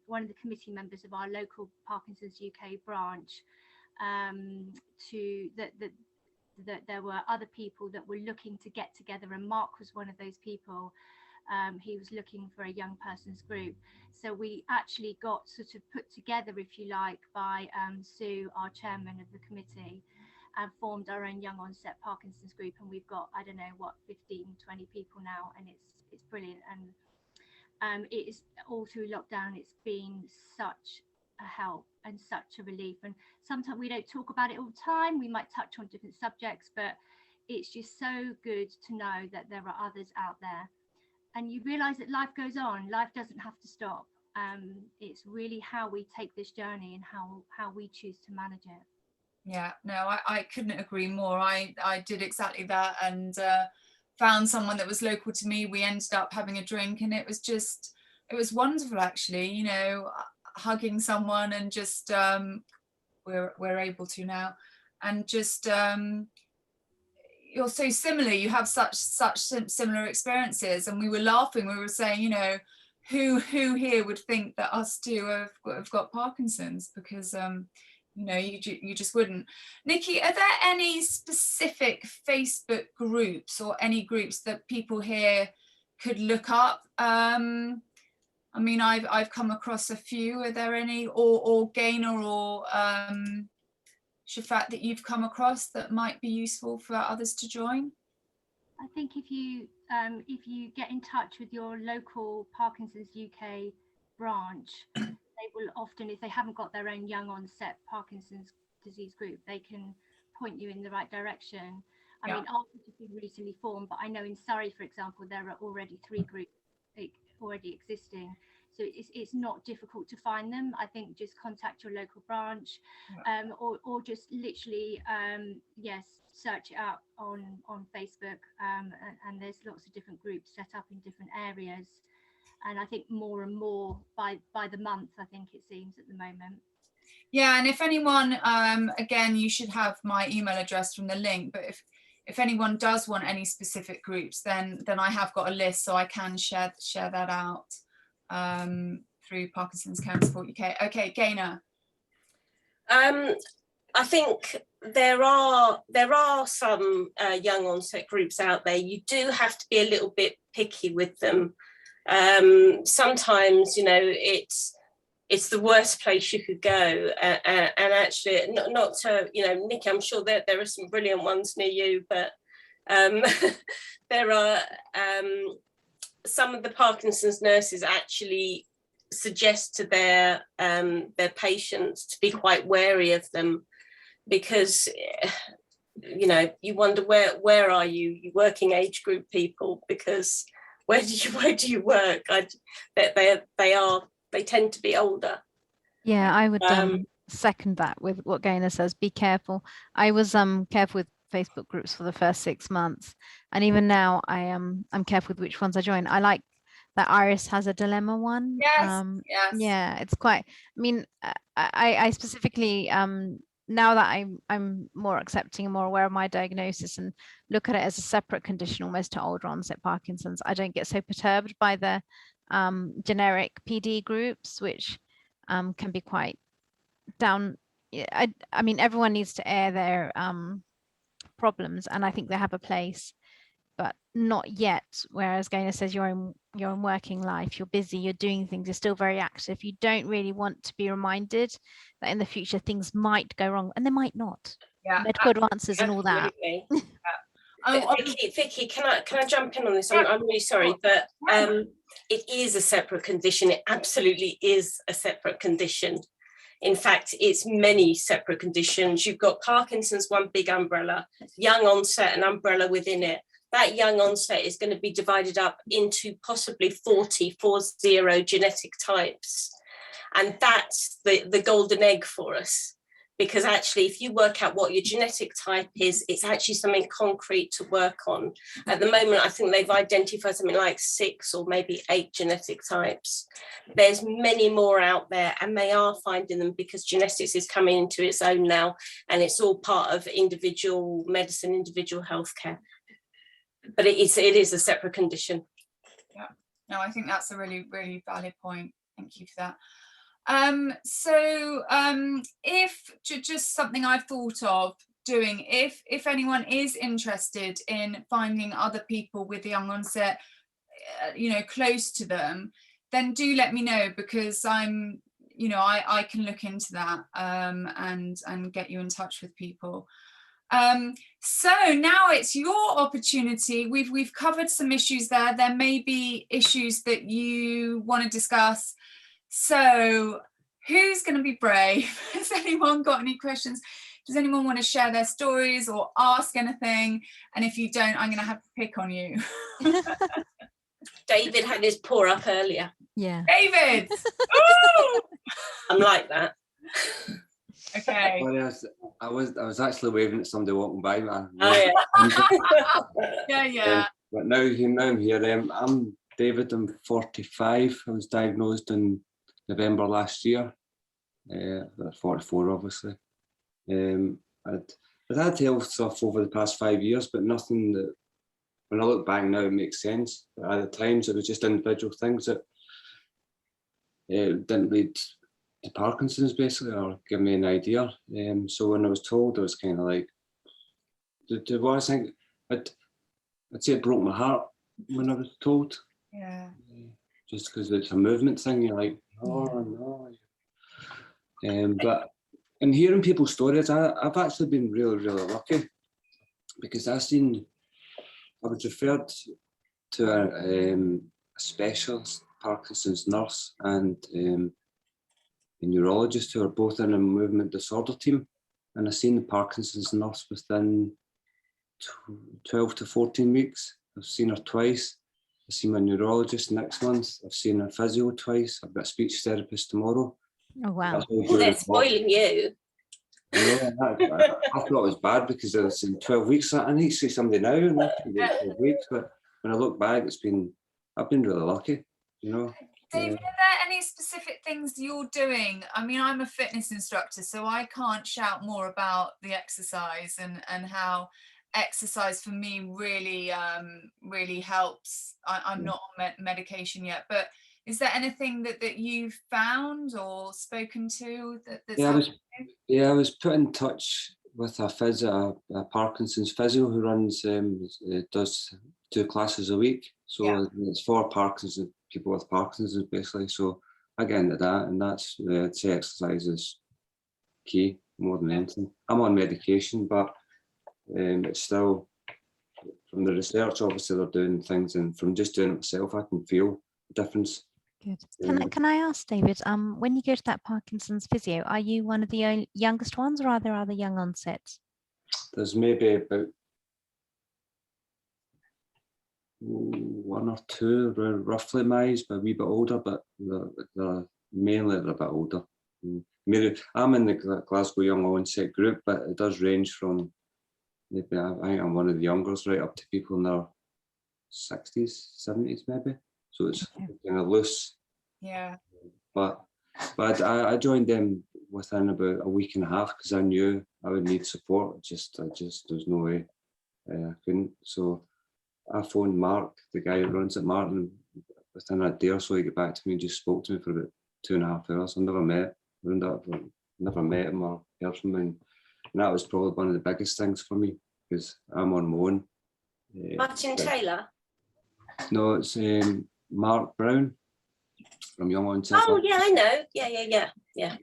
one of the committee members of our local Parkinson's UK branch, that there were other people that were looking to get together, and Mark was one of those people. He was looking for a young person's group. So we actually got sort of put together, if you like, by Sue, our chairman of the committee, and formed our own young onset Parkinson's group. And we've got, I don't know what, 15, 20 people now, and it's brilliant. And it is all through lockdown, it's been such a help and such a relief. And sometimes we don't talk about it all the time. We might touch on different subjects, but it's just so good to know that there are others out there. And you realize that life goes on. Life doesn't have to stop. It's really how we take this journey and how we choose to manage it. Yeah, no, I couldn't agree more. I did exactly that, and found someone that was local to me. We ended up having a drink, and it was wonderful, actually, you know, hugging someone, and just we're able to now, and just you're so similar, you have such similar experiences. And we were laughing, we were saying, you know, who here would think that us two have got Parkinson's, because you know, you just wouldn't. Nikki, are there any specific Facebook groups or any groups that people here could look up? I mean, I've come across a few. Are there any, or Gaynor or Shafak, that you've come across that might be useful for others to join? I think if you get in touch with your local Parkinson's UK branch, they will often, if they haven't got their own young onset Parkinson's disease group, they can point you in the right direction. I mean, ours has been recently formed, but I know in Surrey, for example, there are already 3 groups already existing. So it's not difficult to find them. I think just contact your local branch, or just literally, yes, search it up on Facebook, and there's lots of different groups set up in different areas. And I think more and more by the month, I think it seems at the moment. Yeah, and if anyone, again, you should have my email address from the link, but if anyone does want any specific groups, then I have got a list, so I can share that out through Parkinson's Care and Support UK. Okay, Gaynor. I think there are some young onset groups out there. You do have to be a little bit picky with them. Sometimes, you know, it's the worst place you could go, and actually not to, you know, Nikki, I'm sure that there are some brilliant ones near you, but there are some of the Parkinson's nurses actually suggest to their patients to be quite wary of them, because you know, you wonder where are you working age group people, because where do you work? They tend to be older. Yeah, I would second that with what Gaynor says. Be careful. I was careful with Facebook groups for the first 6 months, and even now I'm careful with which ones I join. I like that Iris has a dilemma one. Yes, yes. Yeah, it's quite, I mean, I specifically now that I'm more accepting and more aware of my diagnosis and look at it as a separate condition almost to older onset Parkinson's, I don't get so perturbed by the generic PD groups, which can be quite down. I mean, everyone needs to air their problems, and I think they have a place, but not yet. Whereas Gaynor says you're in working life, you're busy, you're doing things, you're still very active. You don't really want to be reminded that in the future things might go wrong, and they might not. Yeah, medical advances and all that. Vicky, can I jump in on this? I'm really sorry, but it is a separate condition. It absolutely is a separate condition. In fact, it's many separate conditions. You've got Parkinson's, one big umbrella, young onset, an umbrella within it. That young onset is going to be divided up into possibly 40 genetic types. And that's the golden egg for us. Because actually, if you work out what your genetic type is, it's actually something concrete to work on. At the moment, I think they've identified something like 6 or maybe 8 genetic types. There's many more out there, and they are finding them because genetics is coming into its own now, and it's all part of individual medicine, individual healthcare. But it is a separate condition. Yeah, no, I think that's a really, really valid point. Thank you for that. If just something I've thought of doing, if anyone is interested in finding other people with the young onset, you know, close to them, then do let me know, because I'm, you know, I can look into that and get you in touch with people. So now it's your opportunity. We've covered some issues there. There may be issues that you want to discuss. So who's going to be brave? Has anyone got any questions? Does anyone want to share their stories or ask anything? And if you don't, I'm going to have to pick on you. David had his paw up earlier. Yeah. David! I'm like that. Okay. Well, I was actually waving at somebody walking by. Yeah. But now I'm here. I'm David. I'm 45. I was diagnosed in November last year. 44, obviously. I'd had health stuff over the past 5 years, but nothing that, when I look back now, it makes sense. But at the times, it was just individual things that didn't lead to Parkinson's, basically, or give me an idea. So when I was told, I was kind of like, I think I'd say it broke my heart when I was told. Yeah. Just because it's a movement thing, you're like, oh no. But and hearing people's stories, I've actually been really, really lucky, because I was referred to a specialist Parkinsons nurse and a neurologist who are both in a movement disorder team. And I've seen the Parkinsons nurse within 12 to 14 weeks. I've seen her twice. I've seen my neurologist next month. I've seen a physio twice. I've got a speech therapist tomorrow. Oh, wow. Oh, they're spoiling you. I thought it was bad because I was in 12 weeks. I need to see somebody now, and I can get 12 weeks. But when I look back, I've been really lucky, you know. David, are there any specific things you're doing? I mean, I'm a fitness instructor, so I can't shout more about the exercise and how exercise for me really really helps. I'm not on medication yet, but is there anything that you've found or spoken to that's I was put in touch with a physio, a Parkinson's physio who runs does 2 classes a week. So it's for Parkinson's, people with Parkinson's basically. So I get into that, and that's I'd say exercise is key more than anything. I'm on medication, but it's still, from the research, obviously they're doing things, and from just doing it myself, I can feel the difference. Good. Can I ask, David, when you go to that Parkinson's physio, are you one of the youngest ones, or are there other young onsets? There's maybe about 1 or 2, roughly my age, but a wee bit older, but they're mainly a bit older. Maybe I'm in the Glasgow Young Onset group, but it does range from maybe, I think I'm one of the youngers, right up to people in their 60s, 70s maybe. So it's kind of loose. Yeah. But I joined them within about a week and a half because I knew I would need support. There's no way I couldn't. So I phoned Mark, the guy who runs it, Martin, within a day or so he got back to me and just spoke to me for about 2.5 hours. I never met him or heard from him. And that was probably one of the biggest things for me because I'm on my own. Martin Taylor? No, it's Mark Brown from Young Onset. Oh yeah, I know. Yeah.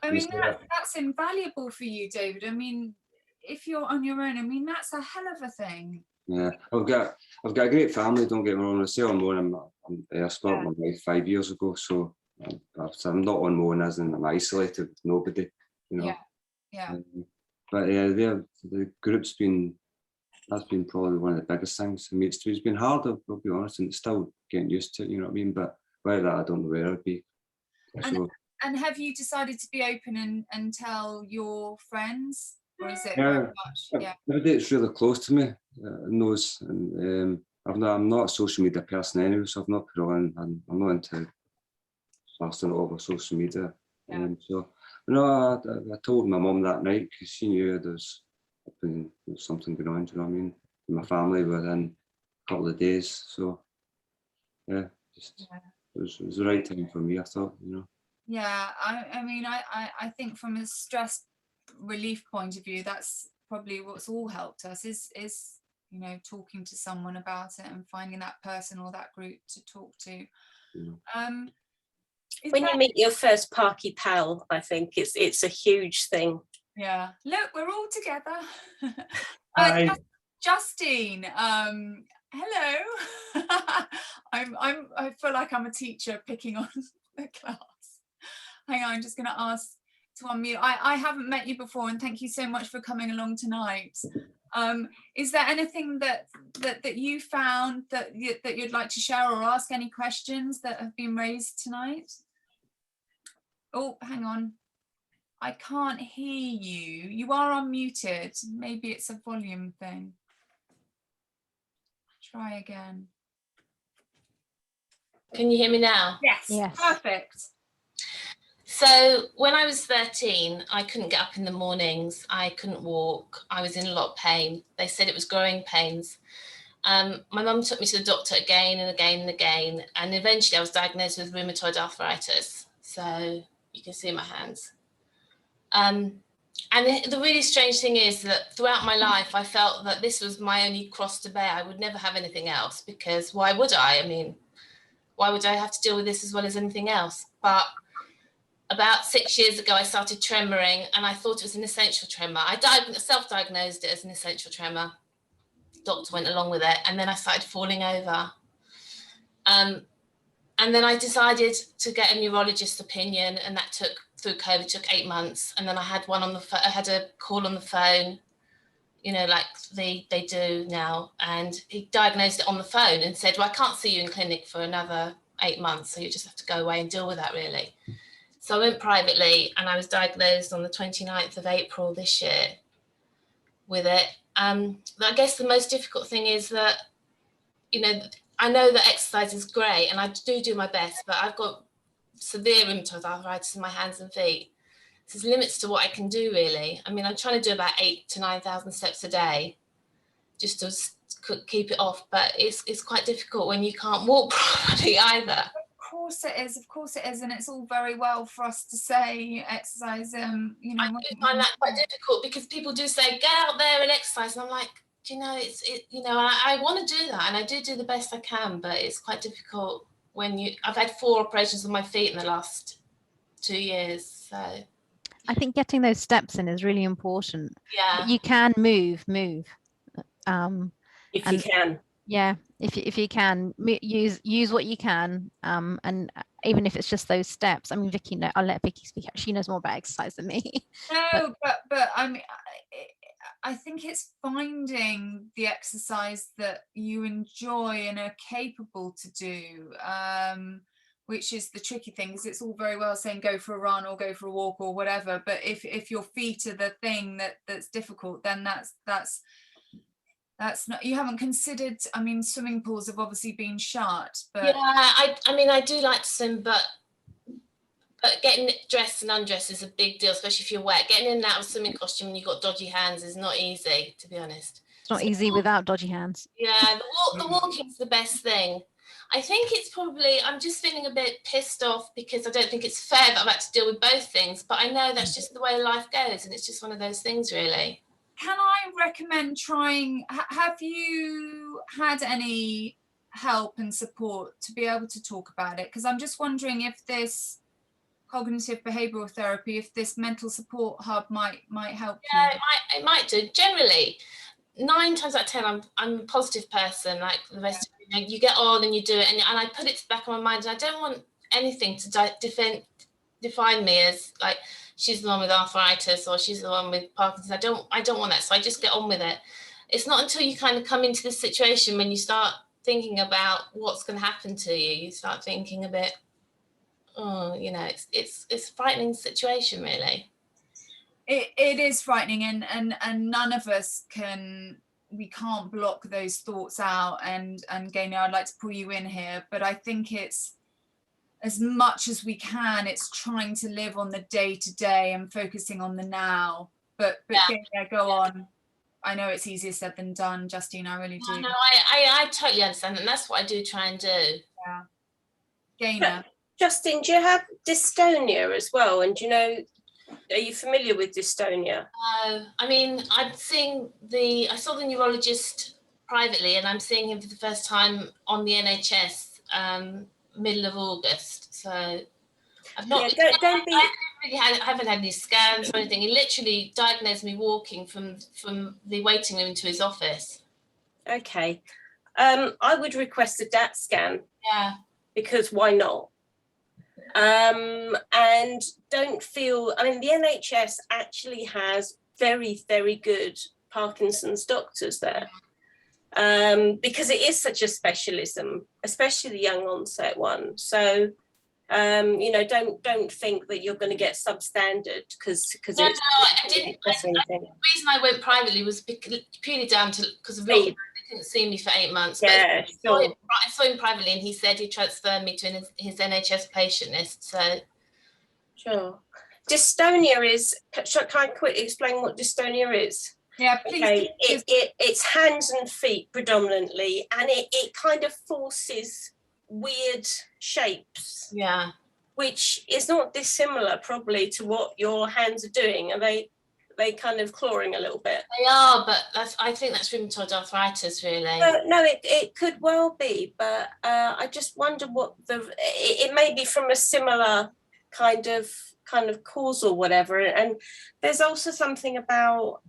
I mean, that's invaluable for you, David. I mean, if you're on your own, I mean, that's a hell of a thing. Yeah, I've got a great family. Don't get me wrong. I say I'm on. I split my wife 5 years ago, so I'm not on my own, as in I'm isolated with nobody. You know. Yeah. But yeah, the group's been. That's been probably one of the biggest things. I mean, it's been hard, I'll be honest, and it's still getting used to it, you know what I mean? But without that, I don't know where I'd be. And have you decided to be open and tell your friends? Or is it very much? Yeah. Everybody that's really close to me knows. And I'm not a social media person anyway, so I've not put on, I'm not into fasting over social media. Yeah. So, no, I told my mum that night because she knew there's something going on, do you know what I mean, in my family within a couple of days. So yeah, it was the right time for me, I thought, you know. Yeah, I mean, I think from a stress relief point of view, that's probably what's all helped us is you know, talking to someone about it and finding that person or that group to talk to. Yeah. When you meet your first Parky pal, I think it's a huge thing. Yeah, look, we're all together. Hi. Justine, hello. I feel like I'm a teacher picking on the class. Hang on, I'm just going to ask to unmute. I haven't met you before, and thank you so much for coming along tonight. Is there anything that you found that you'd like to share, or ask any questions that have been raised tonight? Oh, hang on. I can't hear you. You are unmuted. Maybe it's a volume thing. Try again. Can you hear me now? Yes. Perfect. So when I was 13, I couldn't get up in the mornings. I couldn't walk. I was in a lot of pain. They said it was growing pains. My mum took me to the doctor again and again and again. And eventually I was diagnosed with rheumatoid arthritis. So you can see my hands. And the really strange thing is that throughout my life, I felt that this was my only cross to bear. I would never have anything else, because why would I? I mean, why would I have to deal with this as well as anything else? But about 6 years ago, I started tremoring, and I thought it was an essential tremor. I self-diagnosed it as an essential tremor. Doctor went along with it, and then I started falling over. And then I decided to get a neurologist opinion, and that through COVID took 8 months. And then I had I had a call on the phone, you know, like they do now. And he diagnosed it on the phone and said, well, I can't see you in clinic for another 8 months. So you just have to go away and deal with that, really. So I went privately, and I was diagnosed on the 29th of April this year with it. I guess the most difficult thing is that, you know, I know that exercise is great, and I do my best, but I've got severe rheumatoid arthritis in my hands and feet. So there's limits to what I can do, really. I mean, I'm trying to do about 8,000 to 9,000 steps a day just to keep it off, but it's quite difficult when you can't walk properly either. Of course it is, and it's all very well for us to say exercise. You know, I do find that quite difficult, because people do say get out there and exercise, and I'm like, you know, you know, I want to do that, and I do the best I can, but it's quite difficult when I've had 4 operations on my feet in the last 2 years, so. I think getting those steps in is really important. Yeah. But you can move. If you can. Yeah, if you can use what you can, and even if it's just those steps. I mean, Vicky, no, I'll let Vicky speak. She knows more about exercise than me. No, but I mean, I think it's finding the exercise that you enjoy and are capable to do, which is the tricky thing. Is it's all very well saying go for a run or go for a walk or whatever, but if your feet are the thing that's difficult, then that's not, you haven't considered. I mean, swimming pools have obviously been shut, but yeah, I mean, I do like to swim, but getting dressed and undressed is a big deal, especially if you're wet. Getting in and out of a swimming costume and you've got dodgy hands is not easy, to be honest. It's not easy without dodgy hands. Yeah, the walking's the best thing. I think it's probably, I'm just feeling a bit pissed off because I don't think it's fair that I've had to deal with both things, but I know that's just the way life goes, and it's just one of those things, really. Can I recommend trying, have you had any help and support to be able to talk about it? Because I'm just wondering if this cognitive behavioural therapy, if this mental support hub might help you. Yeah, it might do. Generally, 9 times out of 10, I'm a positive person, like the rest of you. You get on and you do it, and I put it back on my mind, and I don't want anything to define me as like she's the one with arthritis or she's the one with Parkinson's. I don't want that, so I just get on with it. It's not until you kind of come into this situation when you start thinking about what's going to happen to you, you start thinking a bit, oh, you know, it's a frightening situation, really. It is frightening, and none of us we can't block those thoughts out. And Gaynor, I'd like to pull you in here, but I think it's, as much as we can, it's trying to live on the day-to-day and focusing on the now. But yeah. Gaynor, go on. I know it's easier said than done, Justine, I really do. No, I totally understand, and that's what I do try and do. Yeah. Gaynor. Justine, do you have dystonia as well? And do you know, are you familiar with dystonia? I mean, I saw the neurologist privately, and I'm seeing him for the first time on the NHS middle of August. So I've not. Yeah, I haven't had any scans or anything. He literally diagnosed me walking from the waiting room to his office. Okay, I would request a DAT scan. Yeah. Because why not? And don't feel, I mean, the NHS actually has very, very good Parkinson's doctors there, because it is such a specialism, especially the young onset one. So, you know, don't think that you're going to get substandard because no, I didn't. The reason I went privately was purely down to because of lockdown. They couldn't see me for 8 months. Yeah, sure. I saw him privately, and he said he transferred me to his NHS patient list. So, sure. Dystonia is. Can I quickly explain what dystonia is? Yeah, please. Okay. It's hands and feet predominantly, and it kind of forces weird shapes. Yeah. Which is not dissimilar probably to what your hands are doing. Are they kind of clawing a little bit? They are, but I think that's rheumatoid arthritis, really. No, it could well be, but I just wonder what it may be from a similar kind of kind of cause or whatever. And there's also something about,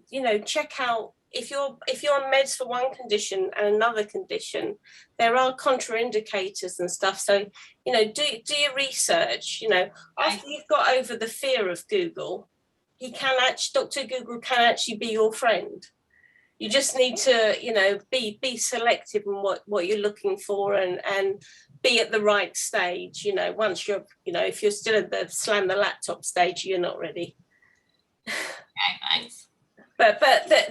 you know, check out if you're on meds for one condition and another condition, there are contraindicators and stuff. So, you know, do your research. You know, after you've got over the fear of Google, Dr. Google can actually be your friend. You just need to, you know, be selective in what you're looking for and be at the right stage. You know, once you're, you know, if you're still at the slam the laptop stage, you're not ready. Okay, thanks. But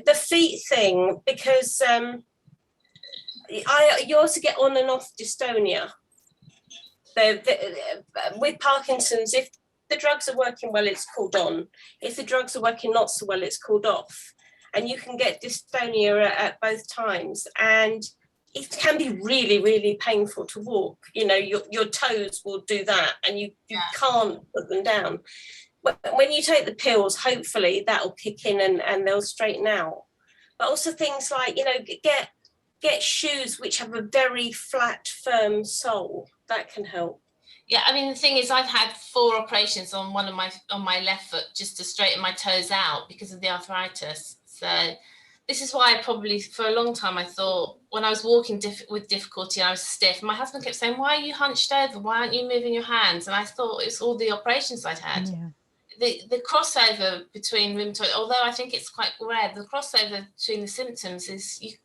the feet thing, because you also get on and off dystonia. With Parkinson's, if the drugs are working well, it's called on. If the drugs are working not so well, it's called off. And you can get dystonia at both times. And it can be really, really painful to walk. You know, your toes will do that and you can't put them down. But when you take the pills, hopefully that'll kick in and they'll straighten out. But also things like, you know, get shoes which have a very flat, firm sole. That can help. Yeah, I mean, the thing is, I've had 4 operations on my left foot just to straighten my toes out because of the arthritis. So this is why I probably, for a long time, I thought when I was walking with difficulty, I was stiff. My husband kept saying, "Why are you hunched over? Why aren't you moving your hands?" And I thought it's all the operations I'd had. Yeah. The crossover between rheumatoid, although I think it's quite rare, the crossover between the symptoms is you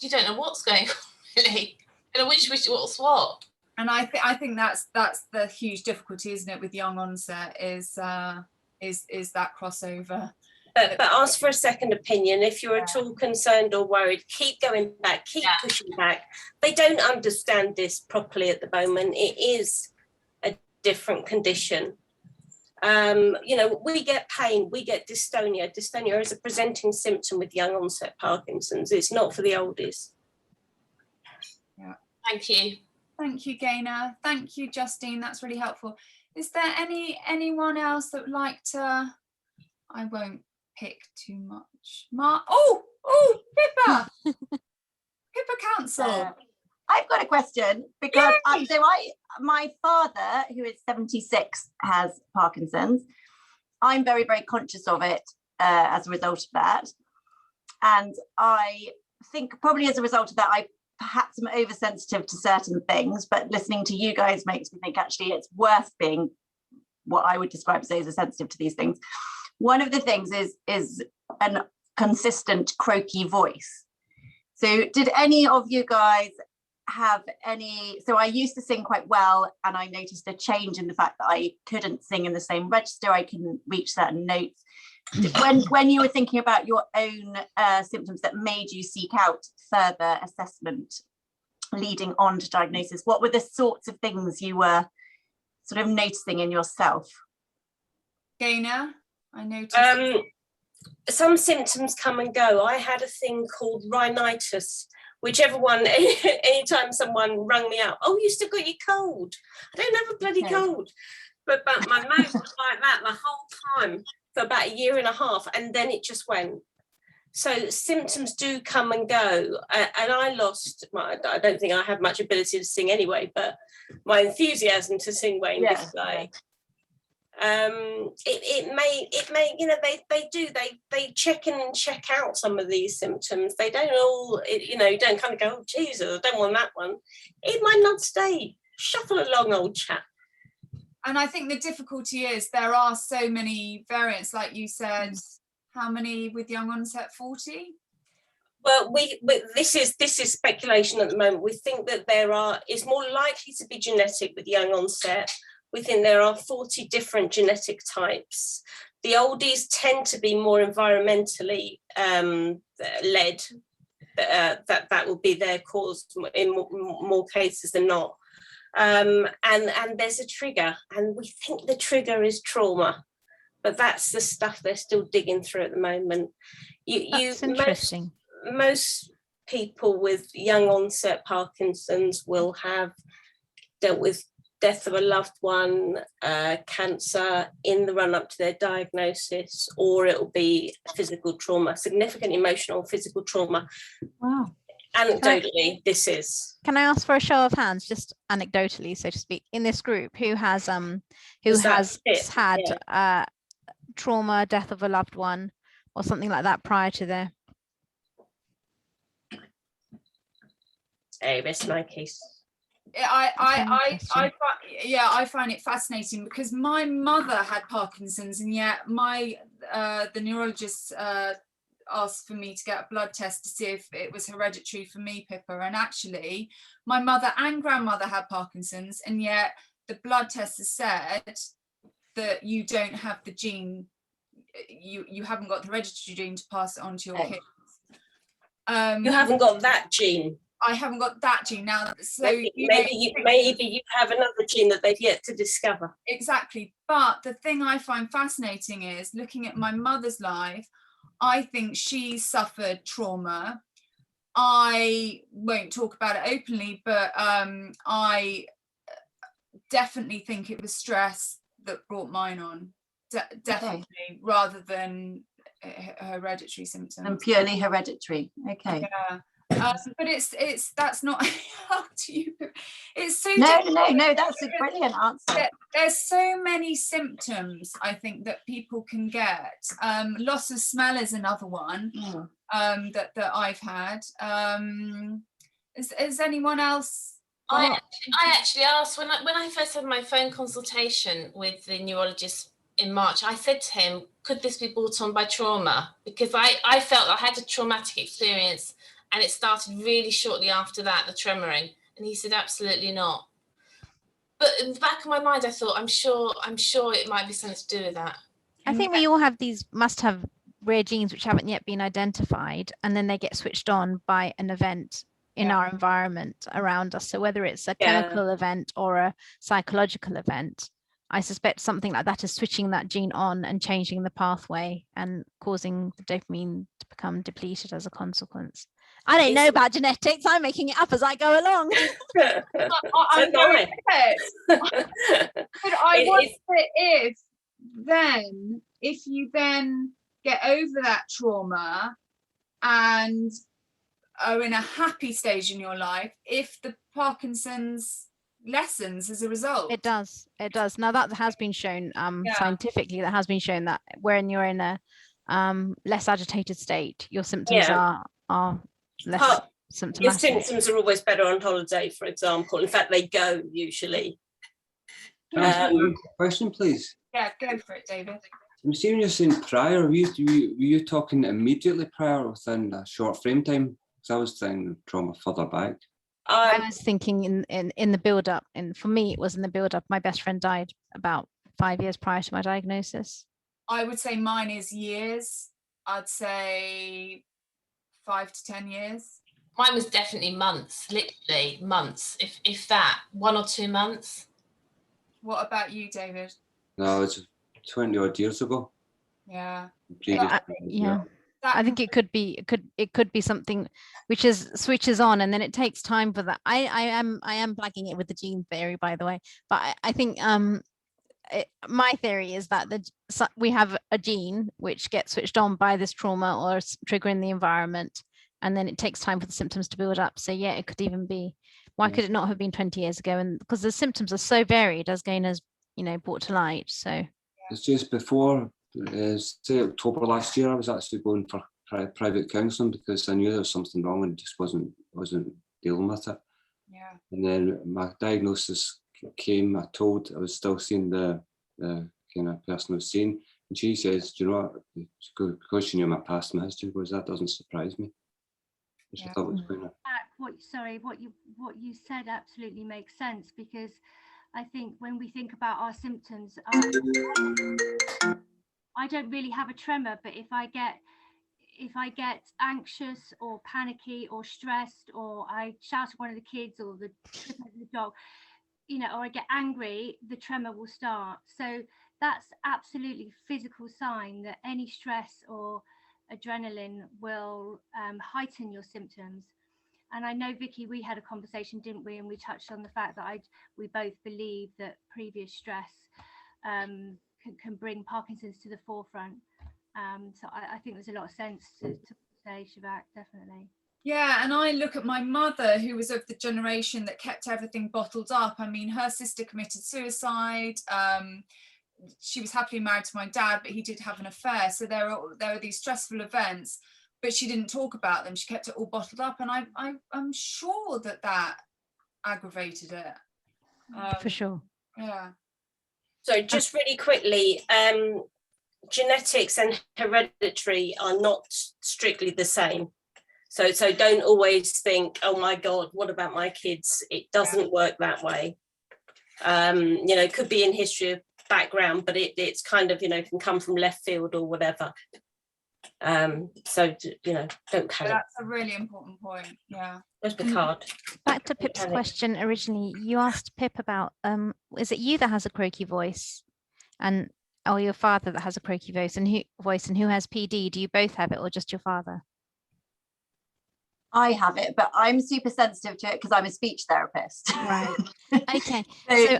don't know what's going on really, and what's what. And I think that's the huge difficulty, isn't it, with young onset, is that crossover. But ask for a second opinion if you're at all concerned or worried. Keep going back, keep pushing back. They don't understand this properly at the moment. It is a different condition. You know, we get pain, we get dystonia. Dystonia is a presenting symptom with young onset Parkinson's. It's not for the oldies. Yeah. Thank you. Thank you, Gaynor. Thank you, Justine. That's really helpful. Is there anyone else that would like to? I won't pick too much. Pippa. Pippa Council. I've got a question because my father, who is 76, has Parkinson's. I'm very, very conscious of it as a result of that. And I think probably as a result of that, I perhaps am oversensitive to certain things, but listening to you guys makes me think actually it's worth being what I would describe as oversensitive to these things. One of the things is a consistent croaky voice. So did any of you guys have any? So I used to sing quite well, and I noticed a change in the fact that I couldn't sing in the same register. I couldn't reach certain notes. When you were thinking about your own symptoms that made you seek out further assessment leading on to diagnosis, what were the sorts of things you were sort of noticing in yourself? Gaynor, I noticed. Some symptoms come and go. I had a thing called rhinitis. Whichever one, anytime someone rang me up, "Oh, you still got your cold?" I don't have a bloody cold. But my mouth was like that the whole time for about 1.5 years, and then it just went. So symptoms do come and go. And I I don't think I have much ability to sing anyway, but my enthusiasm to sing went in display. It may, you know, they check in and check out some of these symptoms. They don't all, you know, you don't kind of go, "Oh, Jesus, I don't want that one." It might not stay. Shuffle along, old chap. And I think the difficulty is there are so many variants, like you said. How many with young onset? 40? Well, this is speculation at the moment. We think that it's more likely to be genetic with young onset. We think there are 40 different genetic types. The oldies tend to be more environmentally led. That will be their cause in more cases than not. And there's a trigger, and we think the trigger is trauma, but that's the stuff they're still digging through at the moment. That's interesting. Most people with young onset Parkinson's will have dealt with death of a loved one, cancer in the run up to their diagnosis, or it will be physical trauma, significant emotional physical trauma. Wow. Anecdotally, this is. Can I ask for a show of hands, just anecdotally, so to speak, in this group, who has had trauma, death of a loved one, or something like that prior to their? Hey, that's my case. I find it fascinating because my mother had Parkinson's, and yet the neurologist asked for me to get a blood test to see if it was hereditary for me, Pippa. And actually, my mother and grandmother had Parkinson's, and yet the blood test has said that you don't have the gene, you haven't got the hereditary gene to pass it on to your kids. You haven't got that gene. I haven't got that gene now. So maybe you have another gene that they've yet to discover. Exactly. But the thing I find fascinating is looking at my mother's life. I think she suffered trauma. I won't talk about it openly, but I definitely think it was stress that brought mine on. Definitely, rather than hereditary symptoms. And purely hereditary. Okay. Yeah. But that's not up to you. It's so no, that's a brilliant answer. There's so many symptoms I think that people can get. Loss of smell is another one that I've had. Is anyone else? I actually asked when I first had my phone consultation with the neurologist in March. I said to him, could this be brought on by trauma? Because I felt I had a traumatic experience. And it started really shortly after that, the tremoring. And he said, absolutely not. But in the back of my mind, I thought, I'm sure it might be something to do with that. I think we all have must have rare genes which haven't yet been identified, and then they get switched on by an event in our environment around us. So whether it's a chemical event or a psychological event, I suspect something like that is switching that gene on and changing the pathway and causing the dopamine to become depleted as a consequence. I don't know about genetics. I'm making it up as I go along. I'm very but I wonder if you then get over that trauma and are in a happy stage in your life, if the Parkinson's lessens as a result. It does. Now that has been shown scientifically. That has been shown that when you're in a less agitated state, your symptoms are less symptomatic. Your symptoms are always better on holiday, for example. In fact, they go usually. Question, please. Yeah, go for it, David. I'm seeing you're saying prior. Were you talking immediately prior, within a short frame time? Because I was thinking trauma further back. I was thinking in the build up, and for me it was in the build up. My best friend died about 5 years prior to my diagnosis. I would say mine is years. I'd say 5 to 10 years. Mine was definitely months, literally months, if that, 1 or 2 months. What about you, David? No, it's 20 odd years ago. Yeah. I think it could be something which switches on, and then it takes time for that. I am blagging it with the gene theory, by the way, but I think my theory is that we have a gene which gets switched on by this trauma or trigger in the environment, and then it takes time for the symptoms to build up. So yeah, it could even be, why could it not have been 20 years ago? And because the symptoms are so varied, as Gaynor's brought to light. So it's just before say October last year, I was actually going for private counselling because I knew there was something wrong and just wasn't dealing with it. Yeah. And then my diagnosis came. I was still seeing the kind of person I was seeing, and she says, "Do you know what? Because she knew my past and history, because that doesn't surprise me." Which I thought was kind of. What you said absolutely makes sense, because I think when we think about our symptoms, I don't really have a tremor, but if I get anxious or panicky or stressed, or I shout at one of the kids or the dog, or I get angry, the tremor will start. So that's absolutely physical sign that any stress or adrenaline will heighten your symptoms. And I know, Vicky, we had a conversation, didn't we? And we touched on the fact that we both believe that previous stress can bring Parkinson's to the forefront. So I think there's a lot of sense to say, Shafak, definitely. Yeah, and I look at my mother, who was of the generation that kept everything bottled up. I mean, her sister committed suicide. She was happily married to my dad, but he did have an affair. So there are these stressful events, but she didn't talk about them. She kept it all bottled up, and I'm sure that aggravated it. For sure. Yeah. So just really quickly, genetics and hereditary are not strictly the same. So don't always think, oh my God, what about my kids? It doesn't work that way. You know, it could be in history of background, but it's kind of, you know, can come from left field or whatever. So, you know, don't panic. That's a really important point. Yeah. Where's the card? Back to Pip's question originally, you asked Pip about, is it you that has a croaky voice, or your father that has a croaky voice, and who has PD? Do you both have it, or just your father? I have it, but I'm super sensitive to it because I'm a speech therapist. Right. Okay. So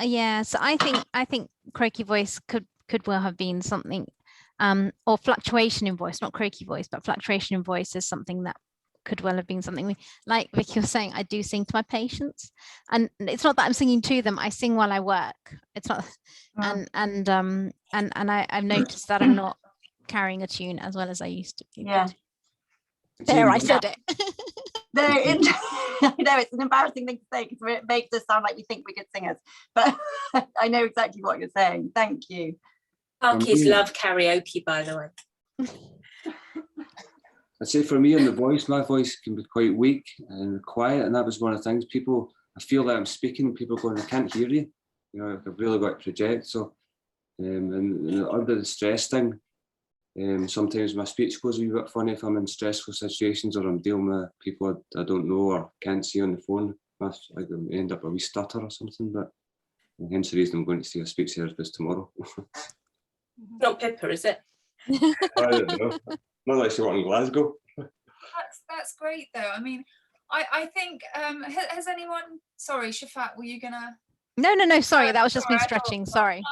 yeah. So I think croaky voice could well have been something, or fluctuation in voice, not croaky voice, but fluctuation in voice is something that could well have been something. Like Vicky was saying, I do sing to my patients, and it's not that I'm singing to them. I sing while I work. It's not, and I've noticed that I'm not carrying a tune as well as I used to. Yeah. There, I said it. I know it's an embarrassing thing to say because it makes us sound like we think we're good singers, but I know exactly what you're saying. Thank you. Parkies love karaoke, by the way. I'd say for me on the voice, my voice can be quite weak and quiet, and that was one of the things. I feel that I'm speaking, people are going, I can't hear you. You know, I've really got to project. So, and under the stress thing, sometimes my speech goes a wee bit funny if I'm in stressful situations or I'm dealing with people I don't know or can't see on the phone. I end up a wee stutter or something, but hence the reason I'm going to see a speech therapist tomorrow. Not Pippa, is it? I don't know. Not unless you're in Glasgow. That's great though. I mean, I think has anyone? Sorry, Shafak, were you gonna? No. Sorry, that was just me stretching. Sorry.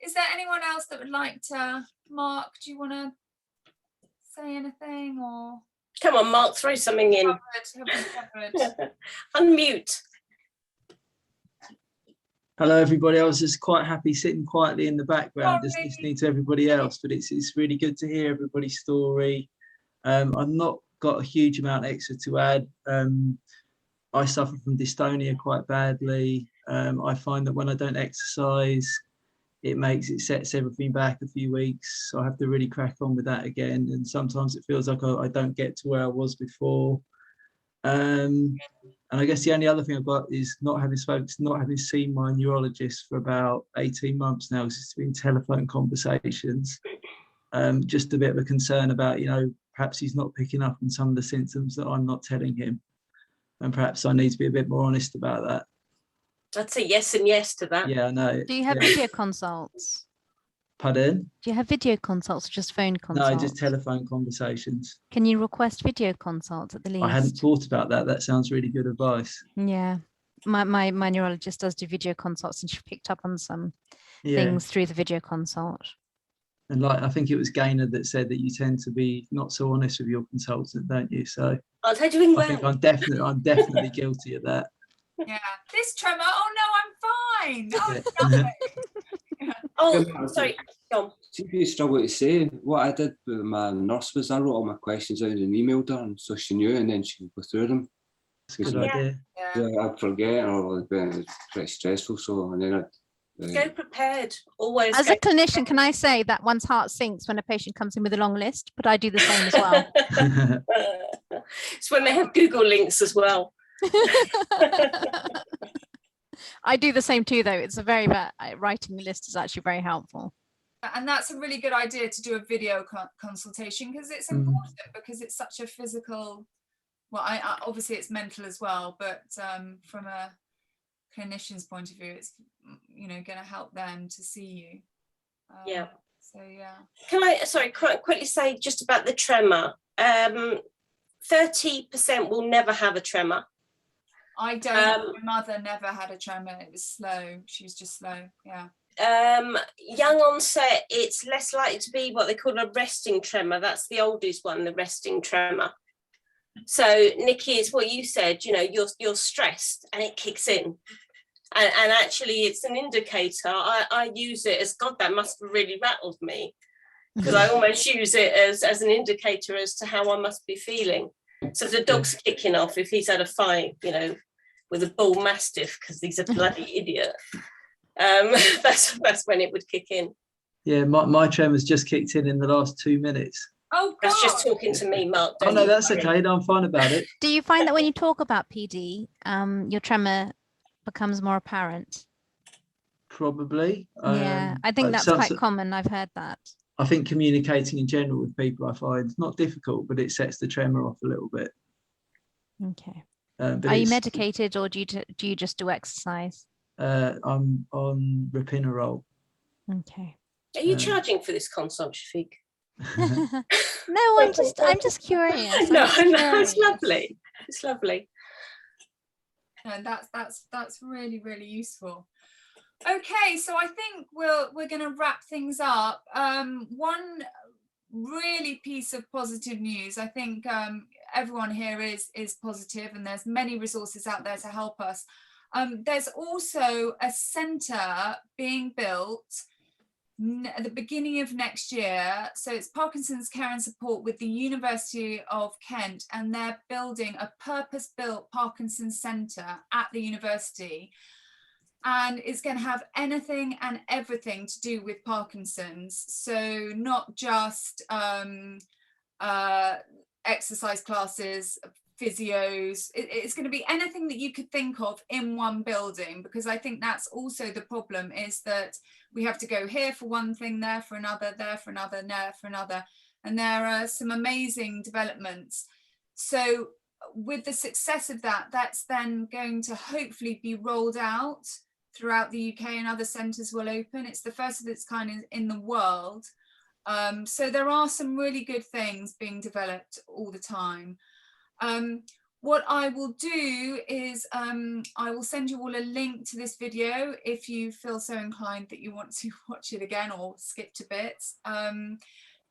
Is there anyone else that would like to? Mark, do you want to say anything or? Come on, Mark, throw something in. Covered. Unmute. Hello, everybody. I was just quite happy sitting quietly in the background, just listening to everybody else. But it's really good to hear everybody's story. I've not got a huge amount extra to add. I suffer from dystonia quite badly. I find that when I don't exercise, it sets everything back a few weeks. So I have to really crack on with that again. And sometimes it feels like I don't get to where I was before. And I guess the only other thing I've got is not having seen my neurologist for about 18 months now. It's been telephone conversations. Just a bit of a concern about, you know, perhaps he's not picking up on some of the symptoms that I'm not telling him. And perhaps I need to be a bit more honest about that. I'd say yes and yes to that. Yeah, I know. Do you have video consults? Pardon? Do you have video consults or just phone consults? No, just telephone conversations. Can you request video consults at the least? I hadn't thought about that. That sounds really good advice. Yeah. My neurologist does do video consults, and she picked up on some things through the video consult. And like, I think it was Gaynor that said that you tend to be not so honest with your consultant, don't you? So I'll take you in. I think I'm definitely guilty of that. Yeah. This tremor. Oh no, I'm fine. Oh, Yeah. nothing. Oh, sorry. Go on. See if you struggle to say. What I did with my nurse was I wrote all my questions out and emailed her, and so she knew, and then she could go through them. That's a good idea. Yeah, I'd forget, or it was pretty stressful. So, and then I'd Go prepared. Always. As a clinician, can I say that one's heart sinks when a patient comes in with a long list, but I do the same as well. It's when they have Google links as well. I do the same too, though. It's a very writing the list is actually very helpful. And that's a really good idea to do a video consultation, because it's important, because it's such a physical, well, I obviously it's mental as well, but from a clinician's point of view, it's, you know, going to help them to see you. Yeah. So yeah. Can I, sorry, quickly say just about the tremor? 30% will never have a tremor. I don't. My mother never had a tremor. It was slow. She was just slow. Yeah. young onset, it's less likely to be what they call a resting tremor. That's the oldest one, the resting tremor. So Nikki, it's what you said, you know, you're stressed and it kicks in. And actually it's an indicator. I use it as, God, that must have really rattled me, because I almost use it as an indicator as to how I must be feeling. So if the dog's kicking off, if he's had a fight, you know, with a bull mastiff because he's a bloody idiot, that's when it would kick in. Yeah, my tremors just kicked in the last 2 minutes. Oh, God. That's just talking to me, Mark. Oh no, that's okay. No, I'm fine about it. Do you find that when you talk about PD, your tremor becomes more apparent? Probably. Yeah, I think that's quite common. I've heard that. I think communicating in general with people I find not difficult, but it sets the tremor off a little bit. Okay. Are you medicated, or do you just do exercise? I'm on Rapinarole. Okay. Are you charging for this consult, Shafaq? No, I'm just curious. No, it's lovely. It's lovely. And that's really, really useful. Okay, so I think we're going to wrap things up. One really piece of positive news. I think everyone here is positive, and there's many resources out there to help us. There's also a centre being built at the beginning of next year. So it's Parkinson's Care and Support with the University of Kent, and they're building a purpose-built Parkinson's Centre at the university. And it's going to have anything and everything to do with Parkinson's. So not just exercise classes, physios, it's going to be anything that you could think of in one building, because I think that's also the problem, is that we have to go here for one thing, there for another, there for another, there for another. And there are some amazing developments. So with the success of that, that's then going to hopefully be rolled out throughout the UK, and other centres will open. It's the first of its kind in the world. So there are some really good things being developed all the time. What I will do is I will send you all a link to this video if you feel so inclined that you want to watch it again or skip to bits.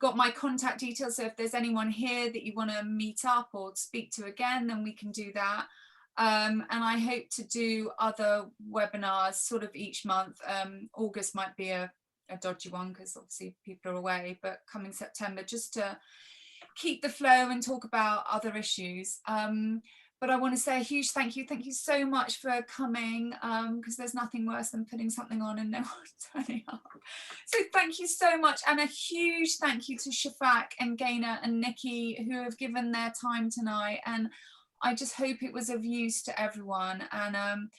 Got my contact details, so if there's anyone here that you want to meet up or speak to again, then we can do that. And I hope to do other webinars sort of each month. August might be a dodgy one because obviously people are away, but coming September, just to keep the flow and talk about other issues. But I want to say a huge thank you. Thank you so much for coming, because there's nothing worse than putting something on and no one turning up. So thank you so much. And a huge thank you to Shafaq and Gaynor and Nikki, who have given their time tonight. And I just hope it was of use to everyone, and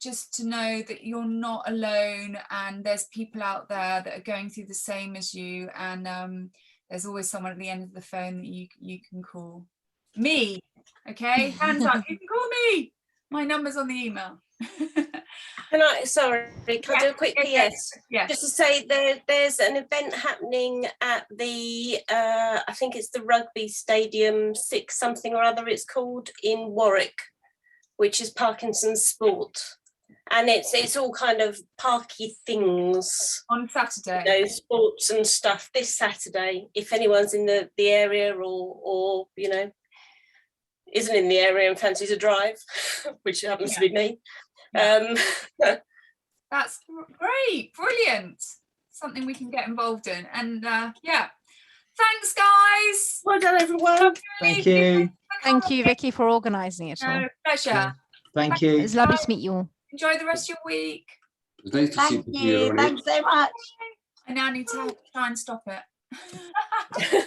just to know that you're not alone, and there's people out there that are going through the same as you, and there's always someone at the end of the phone that you can call. Me, okay? Hands up, you can call me. My number's on the email. Can I do a quick PS? Yeah. Just to say there's an event happening at the, I think it's the rugby stadium, 6 something or other it's called, in Warwick, which is Parkinson's Sport. And it's all kind of parky things. On Saturday. You know, sports and stuff this Saturday. If anyone's in the area or you know, isn't in the area and fancies a drive, which happens to be me. That's great, brilliant. Something we can get involved in. And yeah, thanks guys. Well done everyone. Thank you. Thank you, Vicky, for organising it all. Pleasure. Thank you. It's lovely to meet you all. Enjoy the rest of your week. It's nice to see Thank you. Thanks so much. I now need to try and stop it.